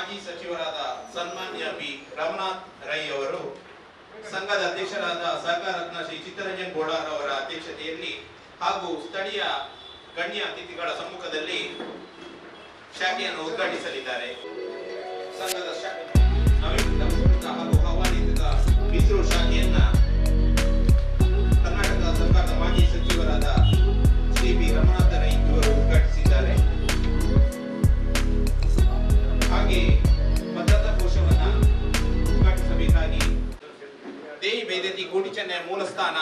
ಮಾಜಿ ಸಚಿವರಾದ ಸನ್ಮಾನ್ಯ ಬಿ ರಮನಾಥ್ ರೈ ಅವರು, ಸಂಘದ ಅಧ್ಯಕ್ಷರಾದ ಸಹಕಾರ ರತ್ನ ಶ್ರೀ ಚಿತ್ತರಂಜನ್ ಬೋಳಾರ್ ಅವರ ಅಧ್ಯಕ್ಷತೆಯಲ್ಲಿ ಹಾಗೂ ಸ್ಥಳೀಯ ಗಣ್ಯ ಅತಿಥಿಗಳ ಸಮ್ಮುಖದಲ್ಲಿ ಶಾಖೆಯನ್ನು ಉದ್ಘಾಟಿಸಲಿದ್ದಾರೆ. ಸಂಘದ ನವೀಕೃತ ಹಾಗೂ ಆಹ್ವಾನಿತ ಮಿಸ್ರೋ ಶಾಖೆಯನ್ನ ಕರ್ನಾಟಕ ಸರ್ಕಾರದ ಮಾಜಿ ಸಚಿವರಾದ ಶ್ರೀ ಬಿ ರಮನಾಥ ರೈ ಇವರು ಉದ್ಘಾಟಿಸಿದ್ದಾರೆ. ಹಾಗೆ ಭದ್ರತಾ ಕೋಶವನ್ನ ಉದ್ಘಾಟಿಸಬೇಕಾಗಿ ದೇವಿ ಬೇದತಿ ಕೋಟಿ ಚೆನ್ನೈ ಮೂಲಸ್ಥಾನ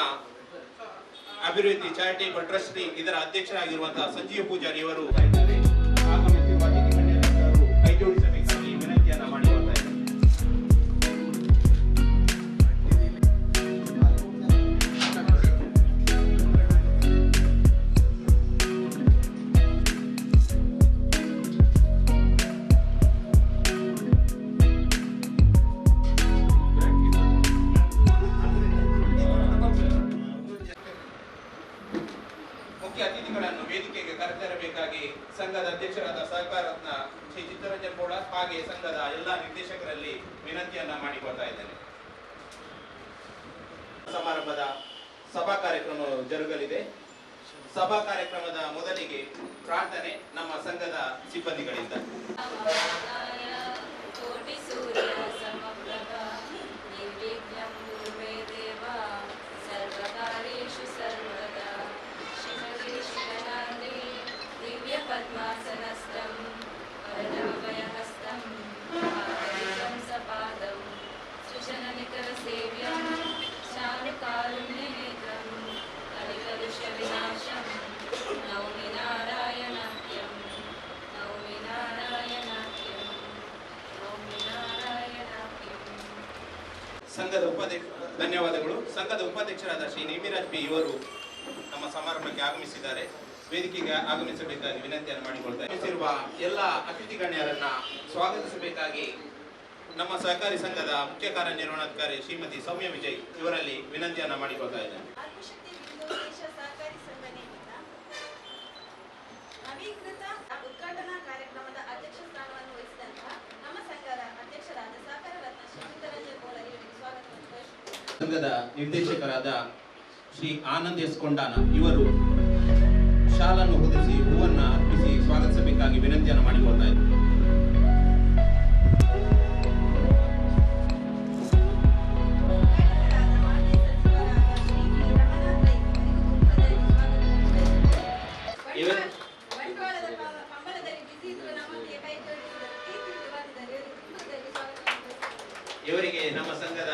ಅಭಿವೃದ್ಧಿ ಚಾರಿಟೇಬಲ್ ಟ್ರಸ್ಟ್ ಇದರ ಅಧ್ಯಕ್ಷರಾಗಿರುವಂತಹ ಸಂಜೀವ ಪೂಜಾರಿ ಅವರು ಕೈ ಜೋಡಿಸಬೇಕಾಗಿ ವಿನಂತಿಯನ್ನ ಮಾಡಿ ಬರ್ತಾ ಇದ್ದಾರೆ. ಮುಖ್ಯ ಅತಿಥಿಗಳನ್ನು ವೇದಿಕೆಗೆ ಕರೆತರಬೇಕಾಗಿ ಸಂಘದ ಅಧ್ಯಕ್ಷರಾದ ಸಹಕಾರ ರತ್ನ ಶ್ರೀ ಚಿತ್ತರಂಜನ್ ಬೋಳಾರ್ ಹಾಗೆ ಸಂಘದ ಎಲ್ಲ ನಿರ್ದೇಶಕರಲ್ಲಿ ವಿನಂತಿಯನ್ನ ಮಾಡಿಕೊಳ್ತಾ ಇದ್ದೇನೆ. ಸಮಾರಂಭದ ಸಭಾ ಕಾರ್ಯಕ್ರಮ ಜರುಗಲಿದೆ. ಸಭಾ ಕಾರ್ಯಕ್ರಮದ ಮೊದಲಿಗೆ ಪ್ರಾರ್ಥನೆ ನಮ್ಮ ಸಂಘದ ಸಿಬ್ಬಂದಿಗಳಿಂದ. पद्मासनस्थं वरदभयहस्तं महाबलितं सपादं सुजननिकरसेव्यं शानुकारुण्यनेत्रं कलिकलुषविनाशं नौमि नारायणाख्यं नौमि नारायणाख्यं नौमि नारायणाख्यं. ಸಂಘದ ಧನ್ಯವಾದಗಳು. ಸಂಘದ ಉಪಾಧ್ಯಕ್ಷರಾದ ಶ್ರೀ ನೇಮಿರಾಜ್ ಪಿ ಇವರು ನಮ್ಮ ಸಮಾರಂಭಕ್ಕೆ ಆಗಮಿಸಿದ್ದಾರೆ. ವೇದಿಕೆಗೆ ಆಗಮಿಸಬೇಕಾಗಿ ವಿನಂತಿಯನ್ನು ಮಾಡಿಕೊಳ್ತಾರೆ. ಎಲ್ಲ ಅತಿಥಿ ಗಣ್ಯರನ್ನ ಸ್ವಾಗತಿಸಬೇಕಾಗಿ ನಮ್ಮ ಸಹಕಾರಿ ಸಂಘದ ಮುಖ್ಯ ಕಾರ್ಯನಿರ್ವಹಣಾಧಿಕಾರಿ ಶ್ರೀಮತಿ ಸೌಮ್ಯ ವಿಜಯ್ ಇವರಲ್ಲಿ ವಿನಂತಿಯನ್ನ ಮಾಡಿಕೊಳ್ತಾ ಇದ್ದೇನೆ. ನವೀಕೃತ ಉದ್ಘಾಟನಾ ಕಾರ್ಯಕ್ರಮದ ಅಧ್ಯಕ್ಷ ಸ್ಥಾನವನ್ನು ವಹಿಸಿದಂತಹ ನಮ್ಮ ಸಂಘದ ಅಧ್ಯಕ್ಷರಾದ ಸಹಕಾರ ರತ್ನ ಶ್ರೀ ಚಿತ್ತರಂಜನ್ ಬೋಳಾರ್ ಇವರಿಗೆ ಸ್ವಾಗತವನ್ನು ಬಯಸುತ್ತೇನೆ. ಸಂಘದ ನಿರ್ದೇಶಕರಾದ ಶ್ರೀ ಆನಂದ್ ಎಸ್ ಕೊಂಡಾನ ಇವರು ಶಾಲನ್ನು ಹೊದಿಸಿ ಹೂವನ್ನ ಅರ್ಪಿಸಿ ಸ್ವಾಗತಿಸಬೇಕಾಗಿ ವಿನಂತಿಯನ್ನು ಮಾಡಿಕೊಳ್ತಾ ಇದ್ದಾರೆ. ಇವರಿಗೆ ನಮ್ಮ ಸಂಘದ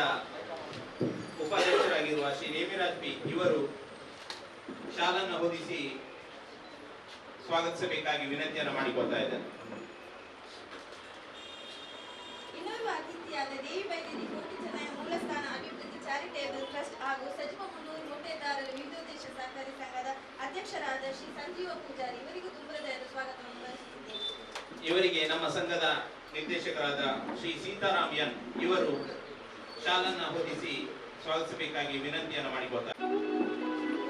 ಉಪಾಧ್ಯಕ್ಷರಾಗಿರುವ ಶ್ರೀ ನೇಮಿರಾಜ್ ಪಿ ಇವರು ಶಾಲನ್ನು ಹೊದಿಸಿ ಸ್ವಾಗತಿಸಬೇಕಾಗಿ ವಿನಂತಿಯನ್ನು ಮಾಡಿಕೊಳ್ತಾ ಇದ್ದಾರೆ. ಇನ್ನೋರ್ವ ಅತಿಥಿಯಾದ ದೇವಿ ವೈದ್ಯರಿ ಕೋಟಿ ಚೆನ್ನೈ ಮೂಲಸ್ಥಾನ ಅಭಿವೃದ್ಧಿ ಚಾರಿಟೇಬಲ್ ಟ್ರಸ್ಟ್ ಹಾಗೂ ಸಚಿವ ಮುನ್ನೂರು ಮೊಟ್ಟೆದಾರರ ವಿವಿಧೋದ್ದೇಶ ಸಹಕಾರಿ ಸಂಘದ ಅಧ್ಯಕ್ಷರಾದ ಶ್ರೀ ಸಂಜೀವ ಪೂಜಾರಿ ಇವರಿಗೂ ತುಂಬರದ ಸ್ವಾಗತವನ್ನು ಬಯಸುತ್ತಿದ್ದೇನೆ. ಇವರಿಗೆ ನಮ್ಮ ಸಂಘದ ನಿರ್ದೇಶಕರಾದ ಶ್ರೀ ಸೀತಾರಾಮ್ ಎನ್ ಇವರು ಶಾಲನ್ನ ಹೊದಿಸಿ ಸ್ವಾಗತಿಸಬೇಕಾಗಿ ವಿನಂತಿಯನ್ನು ಮಾಡಿಕೊಳ್ತಾರೆ.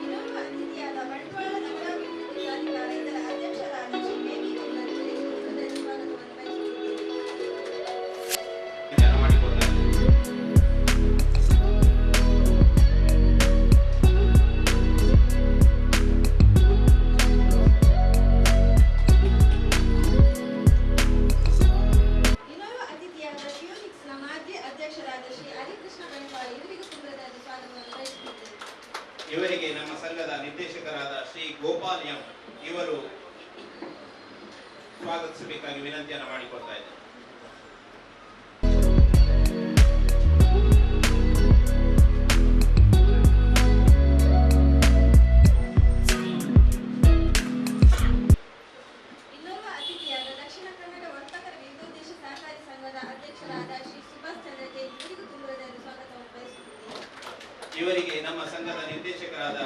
ಇನ್ನೋರ್ವ ಅತಿಥಿಯಾದ ಬಂಟ್ವಾಳ ನಗರಾಭಿವೃದ್ಧಿ ಪ್ರಾಧಿಕಾರ ಇದರ ಅಧ್ಯಕ್ಷರಾದ ಶ್ರೀ ಬೇಬಿ ಗೌಡರ್ ಇವರಿಗೆ ತುಂಬರದ ಸ್ವಾಗತವನ್ನು ಬಯಸುತ್ತಿದ್ದೇನೆ. ಇವರಿಗೆ ನಮ್ಮ ಸಂಘದ ನಿರ್ದೇಶಕರಾದ ಶ್ರೀ ಗೋಪಾಲ್ ಎಂ ಇವರು ಸ್ವಾಗತಿಸಬೇಕಾಗಿ ವಿನಂತಿಯನ್ನು ಮಾಡಿಕೊಳ್ತಾ ಇದ್ದಾರೆ. ಇನ್ನೋರ್ವ ಅತಿಥಿಯಾದ ದಕ್ಷಿಣ ಕನ್ನಡ ವರ್ತಕರ ವಿವಿಧೋದ್ದೇಶ ಸಹಕಾರಿ ಸಂಘದ ಅಧ್ಯಕ್ಷರಾದ ಶ್ರೀ ಸುಭಾಷ್ ಚಂದ್ರ ಜೈನ್ ಇವರಿಗೂ ತುಂಬರದ ಸ್ವಾಗತವನ್ನು ಬಯಸುತ್ತಿದ್ದೇನೆ. ಇವರಿಗೆ ನಮ್ಮ ಸಂಘದ ನಿರ್ದೇಶಕರಾದ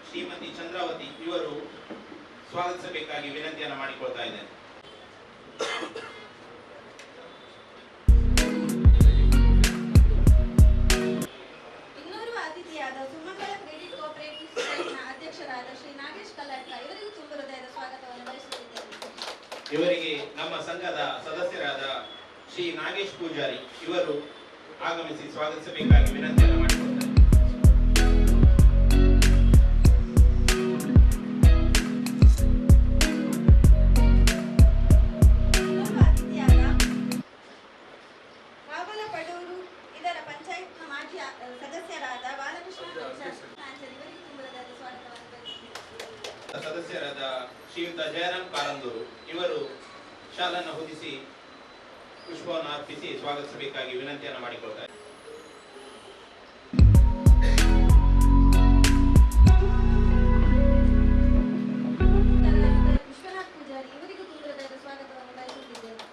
ಶ್ರೀಮತಿ ಚಂದ್ರಾವತಿ ಇವರು ಸ್ವಾಗತಿಸಬೇಕಾಗಿ ವಿನಂತಿಯನ್ನು ಮಾಡಿಕೊಳ್ತಾ ಇದ್ದೇನೆ. ಇನ್ನೋರ್ವ ಅತಿಥಿಯಾದ ಸುಮಂಗಳ ಕ್ರೆಡಿಟ್ ಕೋಆಪರೇಟಿವ್ ಸೊಸೈಟಿನ ಅಧ್ಯಕ್ಷರಾದ ಶ್ರೀ ನಾಗೇಶ್ ಕಲ್ಲಡ್ಕ ಇವರಿಗೂ ತುಂಬ ಹೃದಯದ ಸ್ವಾಗತವನ್ನು ಬಯಸುತ್ತಿದ್ದೇನೆ. ಇವರಿಗೆ ನಮ್ಮ ಸಂಘದ ಸದಸ್ಯರಾದ ಶ್ರೀ ನಾಗೇಶ್ ಪೂಜಾರಿ ಇವರು ಆಗಮಿಸಿ ಸ್ವಾಗತಿಸಬೇಕಾಗಿ ವಿನಂತಿಯನ್ನು ಮಾಡಿಕೊಳ್ತಾರೆ. ಕಾವಲಪಡೂರು ಇದರ ಪಂಚಾಯತ್ನ ಮಾಜಿ ಸದಸ್ಯರಾದ ಬಾಲಕೃಷ್ಣ ಸದಸ್ಯರಾದ ಶ್ರೀಯುತ ಜಯರಾಮ್ ಕಾರಂದೂರು ಇವರು ಶಾಲನ್ನು ಹೊದಿಸಿ ಪುಷ್ಪವನ್ನು ಅರ್ಪಿಸಿ ಸ್ವಾಗತಿಸಬೇಕಾಗಿ ವಿನಂತಿಯನ್ನು ಮಾಡಿಕೊಳ್ತಾರೆ. ವಿಶ್ವನಾಥ್ ಪೂಜಾರಿ ಇವರಿಗೂ ತುಂಬಿರದ ಸ್ವಾಗತವನ್ನು ಬಯಸುತ್ತಿದ್ದೇನೆ.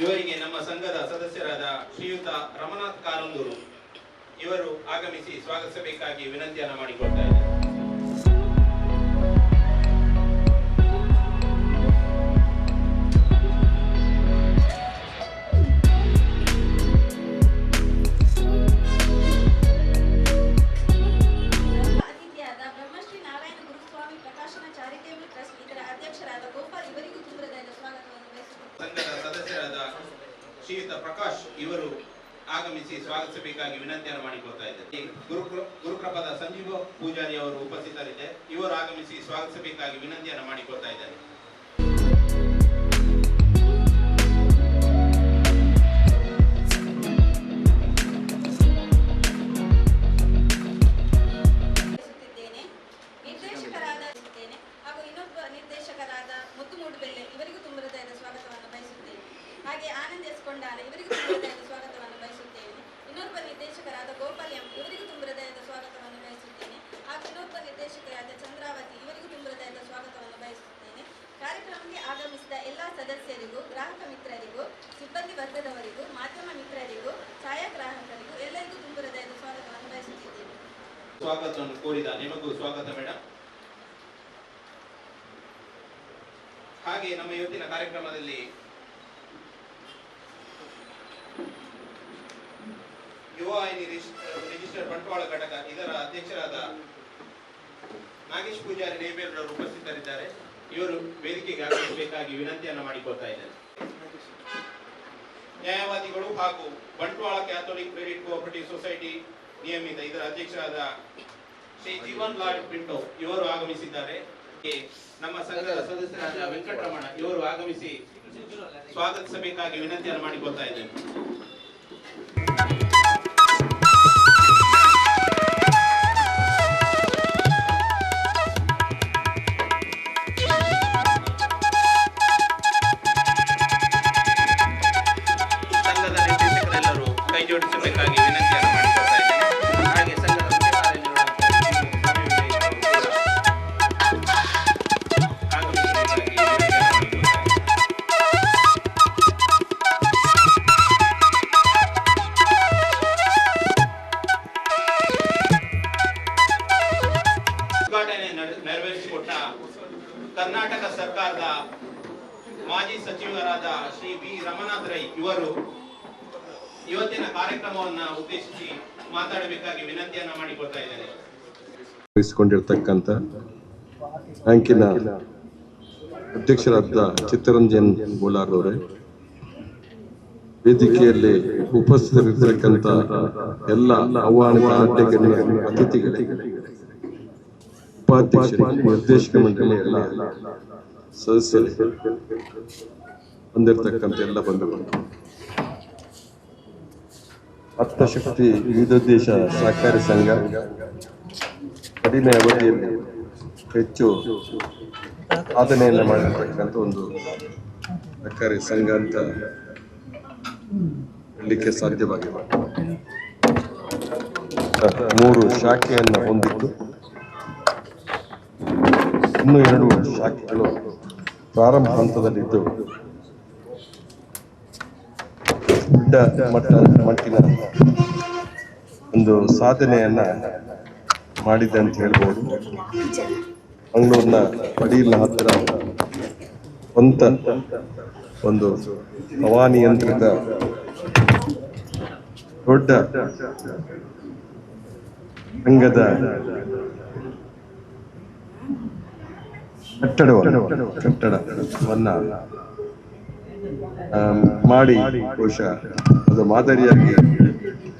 ಇವರಿಗೆ ನಮ್ಮ ಸಂಘದ ಸದಸ್ಯರಾದ ಶ್ರೀಯುತ ರಮನಾಥ್ ಕಾರಂದೂರು ಇವರು ಆಗಮಿಸಿ ಸ್ವಾಗತಿಸಬೇಕಾಗಿ ವಿನಂತಿಯನ್ನು ಮಾಡಿಕೊಳ್ತಾ ಇದ್ದಾರೆ. ಅತಿಥಿಯಾದ ಬ್ರಹ್ಮಶ್ರೀ ನಾರಾಯಣ ಗುರುಸ್ವಾಮಿ ಪ್ರಕಾಶನ ಚಾರಿಟೇಬಲ್ ಟ್ರಸ್ಟ್ ಇದರ ಅಧ್ಯಕ್ಷರಾದ ಗೋಪಾಲ್ ಇವರಿಗೂ ತುಂಬಿರದ ಸ್ವಾಗತವನ್ನು ಬಯಸುತ್ತಿದ್ದೇನೆ. ಸಂಘದ ಸದಸ್ಯರಾದ ಶ್ರೀಯುತ ಪ್ರಕಾಶ್ ಇವರು ಆಗಮಿಸಿ ಸ್ವಾಗತಿಸಬೇಕಾಗಿ ವಿನಂತಿಯನ್ನು ಮಾಡಿಕೊಳ್ತಾ ಇದ್ದಾರೆ. ಗುರುಕೃಪದ ಸಂಜೀವ ಪೂಜಾರಿ ಅವರು ಉಪಸ್ಥಿತರಿದ್ದಾರೆ. ಇವರು ಆಗಮಿಸಿ ಸ್ವಾಗತಿಸಬೇಕಾಗಿ ವಿನಂತಿಯನ್ನು ಮಾಡಿಕೊಳ್ತಾ ಇದ್ದಾರೆ. ನಿರ್ದೇಶಕರಾದ ಹಾಗೂ ಇನ್ನೊಬ್ಬ ನಿರ್ದೇಶಕರಾದ ಮುತ್ತುಮೂಡುಬೆಲ್ಲೆ ಇವರಿಗೂ ತುಂಬಿರದ ಸ್ವಾಗತವನ್ನು ಬಯಸುತ್ತೇನೆ. ಹಾಗೆ ಆನಂದ್ ಎಸ್ ಕೊಂಡಾಲ ಇವರಿಗೂ ತುಂಬಿರದ ಸ್ವಾಗತವನ್ನು ಬಯಸುತ್ತೇನೆ. ಇನ್ನೊಬ್ಬ ನಿರ್ದೇಶಕರಾದ ಗೋಪಾಲ್ ಎಂ ಇವರಿಗೂ ತುಂಬಿರದ ಸ್ವಾಗತವನ್ನು ಬಯಸುತ್ತೇನೆ. ಹಾಗೂ ಇನ್ನೊಬ್ಬ ನಿರ್ದೇಶಕರಾದ ಚಂದ್ರಾವತಿ ಇವರಿಗೂ ತುಂಬಿರದ ಸ್ವಾಗತವನ್ನು ಬಯಸುತ್ತೇನೆ. ಕಾರ್ಯಕ್ರಮಕ್ಕೆ ಆಗಮಿಸಿದ ಎಲ್ಲ ಸದಸ್ಯರಿಗೂ, ಗ್ರಾಹಕ ಮಿತ್ರರಿಗೂ, ಸಿಬ್ಬಂದಿ ವರ್ಗದವರಿಗೂ, ಮಾಧ್ಯಮ ಮಿತ್ರರಿಗೂ, ಛಾಯಾಗ್ರಾಹಕರಿಗೂ ಎಲ್ಲರಿಗೂ ತುಂಬಿರದ ಸ್ವಾಗತವನ್ನು ಬಯಸುತ್ತಿದ್ದೇನೆ. ಸ್ವಾಗತವನ್ನು ಕೋರಿದ ನಿಮಗೂ ಸ್ವಾಗತ ಮೇಡಮ್. ಹಾಗೆ ನಮ್ಮ ಇವತ್ತಿನ ಕಾರ್ಯಕ್ರಮದಲ್ಲಿ ಯುವ ವಾಹಿನಿ ರಿಜಿಸ್ಟರ್ ಬಂಟ್ವಾಳ ಘಟಕ ಇದರ ಅಧ್ಯಕ್ಷರಾದ ನಾಗೇಶ್ ಪೂಜಾರಿ ನೇಬೇರವರು ಉಪಸ್ಥಿತರಿದ್ದಾರೆ. ಇವರು ವೇದಿಕೆಗೆ ಆಗಮಿಸಬೇಕಾಗಿ ವಿನಂತಿಯನ್ನು ಮಾಡಿಕೊಳ್ತಾ ಇದ್ದಾರೆ. ನ್ಯಾಯವಾದಿಗಳು ಹಾಗೂ Bantwal Catholic credit cooperative society ನಿಯಮಿತ ಇದರ ಅಧ್ಯಕ್ಷರಾದ ಶ್ರೀ ಜೀವನ್ ಲಾಲ್ ಪಿಂಟೋ ಇವರು ಆಗಮಿಸಿದ್ದಾರೆ. ನಮ್ಮ ಸಂಘದ ಸದಸ್ಯರಾದ ವೆಂಕಟರಮಣ ಇವರು ಆಗಮಿಸಿ ಸ್ವಾಗತಿಸಬೇಕಾಗಿ ವಿನಂತಿಯನ್ನು ಮಾಡಿಕೊಳ್ತಾ ಇದ್ದೇನೆ. ಸಂಘದ ನಿರ್ದೇಶಕರೆಲ್ಲರೂ ಕೈ ಜೋಡಿಸಬೇಕಾಗಿ ವಿನಂತಿಯನ್ನು ಮಾಡಿಕೊಳ್ತಾ ಇದ್ದೇನೆ. ಹಾಗೆ ಸಂಘದ ಮುಖ್ಯ ಕಾರ್ಯನಿರ್ವಾಹಕರು ಆಗಮಿಸಬೇಕಾಗಿ ವಿನಂತಿಯನ್ನು ಮಾಡಿಕೊಳ್ತಾ ಇದ್ದೇನೆ. ಉದ್ಘಾಟನೆ ನೆರವೇರಿಸಿಕೊಟ್ಟ ಕರ್ನಾಟಕ ಸರ್ಕಾರದ ಮಾಜಿ ಸಚಿವರಾದ ಶ್ರೀ ವಿ ರಮನಾಥ್ ರೈ ಇವರು ಇವತ್ತಿನ ಕಾರ್ಯಕ್ರಮವನ್ನು ಉದ್ದೇಶಿಸಿ ಮಾತಾಡಬೇಕಾಗಿ ವಿನಂತಿಯನ್ನ ಮಾಡಿಕೊಳ್ತಾ ಇದ್ದಾರೆ. ವಹಿಸಿಕೊಂಡಿರ್ತಕ್ಕಂಥ ಬ್ಯಾಂಕಿನ ಅಧ್ಯಕ್ಷರಾದ ಚಿತ್ತರಂಜನ್ ಬೋಲಾರ್ ಅವರೇ, ವೇದಿಕೆಯಲ್ಲಿ ಉಪಸ್ಥಿತರಿರ್ತಕ್ಕಂಥ ಎಲ್ಲ ಆಹ್ವಾನಿತ ಅಧ್ಯಕ್ಷರಿಗೆ, ಅತಿಥಿಗಳಿಗೆ, ಉಪಾಧ್ಯಕ್ಷರಿಗೆ, ನಿರ್ದೇಶಕ ಮಂಡಳಿ ಎಲ್ಲ ಸದಸ್ಯರಿಗೆ, ಬಂದಿರತಕ್ಕಂಥ ಎಲ್ಲ ಬಂಧುಗಳು, ಆತ್ಮಶಕ್ತಿ ವಿವಿಧೋದ್ದೇಶ ಸಹಕಾರಿ ಸಂಘ ಕಡಿಮೆ ಅವಧಿಯಲ್ಲಿ ಹೆಚ್ಚು ಸಾಧನೆಯನ್ನು ಮಾಡಿರ್ತಕ್ಕಂಥ ಒಂದು ಸಹಕಾರಿ ಸಂಘ ಅಂತ ಹೇಳಲಿಕ್ಕೆ ಸಾಧ್ಯವಾಗಿದೆ. 3 ಶಾಖೆಯನ್ನು ಹೊಂದಿದ್ದು ಇನ್ನೂ 2 ಶಾಖೆಗಳು ಪ್ರಾರಂಭ ಹಂತದಲ್ಲಿದ್ದು ದೊಡ್ಡ ಮಟ್ಟಿನ ಒಂದು ಸಾಧನೆಯನ್ನ ಮಾಡಿದೆ ಅಂತ ಹೇಳ್ಬೋದು. ಮಂಗಳೂರಿನ ಪಡೀಲ್ನ ಹತ್ತಿರ ಸ್ವಂತ ಒಂದು ಹವಾನಿಯಂತ್ರಿತ ದೊಡ್ಡ ರಂಗದ ಕಟ್ಟಡವನ್ನ ಮಾಡಿ ಬಹುಶಃ ಅದು ಮಾದರಿಯಾಗಿ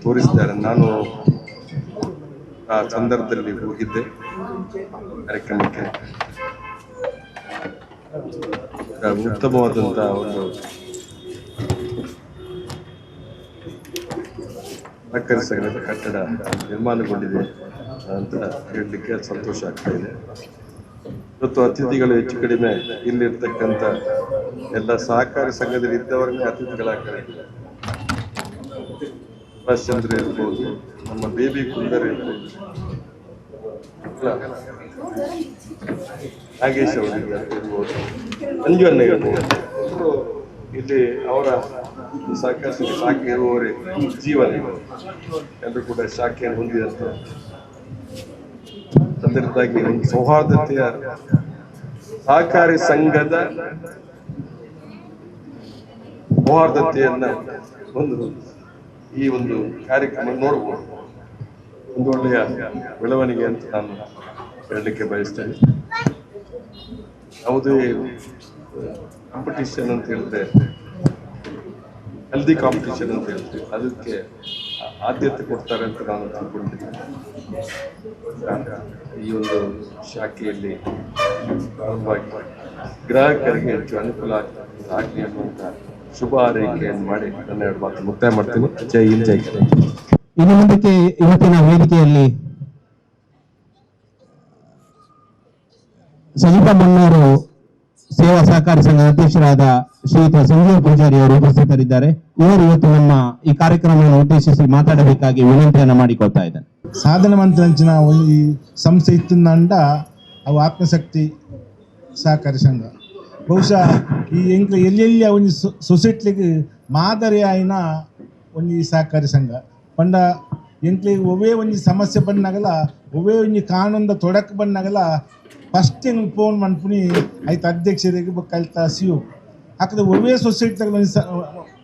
ತೋರಿಸಿದ್ದಾರೆ. ನಾನು ಆ ಸಂದರ್ಭದಲ್ಲಿ ಹೋಗಿದ್ದೆ ಕಾರ್ಯಕ್ರಮಕ್ಕೆ. ಉತ್ತಮವಾದಂತಹ ಒಂದು ಸಹಕಾರಿ ಸಂಘದ ಕಟ್ಟಡ ನಿರ್ಮಾಣಗೊಂಡಿದೆ ಅಂತ ಹೇಳಲಿಕ್ಕೆ ಸಂತೋಷ ಆಗ್ತಾ ಇದೆ. ಇವತ್ತು ಅತಿಥಿಗಳು ಹೆಚ್ಚು ಕಡಿಮೆ ಇಲ್ಲಿರ್ತಕ್ಕಂಥ ಎಲ್ಲ ಸಹಕಾರಿ ಸಂಘದಲ್ಲಿ ಇದ್ದವರನ್ನೇ ಅತಿಥಿಗಳಾಗ್ತಾರೆ. ಸುಭಾಷ್ ಚಂದ್ರ ಇರ್ಬೋದು, ನಮ್ಮ ಬೇಬಿ ಕುಂದರ್ ಇರ್ಬೋದು, ನಾಗೇಶ್ ಅವರು ಇರ್ಬೋದು, ಮಂಜುವನ್ನ ಇರ್ಬೋದು. ಇಲ್ಲಿ ಅವರ ಸಹಕಾರಿ ಸಂಘ ಶಾಖೆ ಇರುವವರೇ ಜೀವನ ಎಲ್ಲರೂ ಕೂಡ ಶಾಖೆಯನ್ನು ಹೊಂದಿದಂತ ಅದರಿಂದಾಗಿ ಒಂದು ಸೌಹಾರ್ದತೆಯ ಸಹಕಾರಿ ಸಂಘದ ಸೌಹಾರ್ದತೆಯನ್ನ ಒಂದು ಈ ಒಂದು ಕಾರ್ಯಕ್ರಮ ನೋಡಬಹುದು. ಒಂದು ಒಳ್ಳೆಯ ಬೆಳವಣಿಗೆ ಅಂತ ನಾನು ಹೇಳಲಿಕ್ಕೆ ಬಯಸ್ತೇನೆ. ಯಾವುದೇ ಕಾಂಪಿಟಿಷನ್ ಅಂತ ಹೇಳಿದ್ರೆ ಹೆಲ್ದಿ ಕಾಂಪಿಟಿಷನ್ ಅಂತ ಹೇಳ್ತೀವಿ, ಅದಕ್ಕೆ ಆದ್ಯತೆ ಕೊಡ್ತಾರೆ ಅಂತ ನಾನು ತಿಳ್ಕೊಂಡಿದ್ದೇನೆ. ಈ ಒಂದು ಶಾಖೆಯಲ್ಲಿ ಪ್ರಾರಂಭವಾಗಿ ಗ್ರಾಹಕರಿಗೆ ಹೆಚ್ಚು ಅನುಕೂಲ ಆಗಲಿ ಅನ್ನುವಂಥ ಶುಭ ಹಾರೈಕೆಯನ್ನು ಮಾಡಿ ನನ್ನ ಎರಡು ಮಾತು ಮುಕ್ತಾಯ ಮಾಡ್ತೀನಿ. ಜೈ ಹಿಂದ್, ಜೈ ಕರ್ನಾಟಕ. ಇನ್ನು ಮುಂದಕ್ಕೆ ಇವತ್ತಿನ ವೇದಿಕೆಯಲ್ಲಿ ಸಜಿಪ ಮಣ್ಣೂರು ಸೇವಾ ಸಹಕಾರಿ ಸಂಘದ ಅಧ್ಯಕ್ಷರಾದ ಶ್ರೀಯುತ ಸಂಜೀವ ಪೂಜಾರಿ ಅವರು ಉಪಸ್ಥಿತರಿದ್ದಾರೆ. ಇವರು ಇವತ್ತು ನಮ್ಮ ಈ ಕಾರ್ಯಕ್ರಮವನ್ನು ಉದ್ದೇಶಿಸಿ ಮಾತಾಡಬೇಕಾಗಿ ವಿನಂತಿಯನ್ನು ಮಾಡಿಕೊಳ್ತಾ ಇದ್ದೇನೆ. ಸಾಧನವಂತಂಚಿನ ಒಂದು ಸಂಸ್ಥೆ ಇತ್ತಂದ ಅವು ಆತ್ಮಶಕ್ತಿ ಸಹಕಾರಿ ಸಂಘ ಬಹುಶಃ ಈ ಎಂಕ್ಲ ಎಲ್ಲೆಲ್ಲಿ ಒಂದು ಸೊಸೈಟಿಗೆ ಮಾದರಿ ಆಯ್ನ ಒಂದು ಸಹಕಾರಿ ಸಂಘ ಪಂಡ ಎಂಕ್ಲಿಗೆ ಒವೇ ಒಂದು ಸಮಸ್ಯೆ ಬಂದಾಗಲ ಒವೇ ಒಂದು ಕಾನೂನ್ದ ತೊಡಕು ಬಂದಾಗಲ ಫಸ್ಟ್ ಹೆಂಗೆ ಫೋನ್ ಮಾಡ್ಪುನಿ ಆಯ್ತು ಅಧ್ಯಕ್ಷರಿಗೆ ಕಲ್ತ ಸಿಯು ಹಾಕಿದ್ರೆ ಒವೇ ಸೊಸೈಟಿದಾಗ ಒಂದು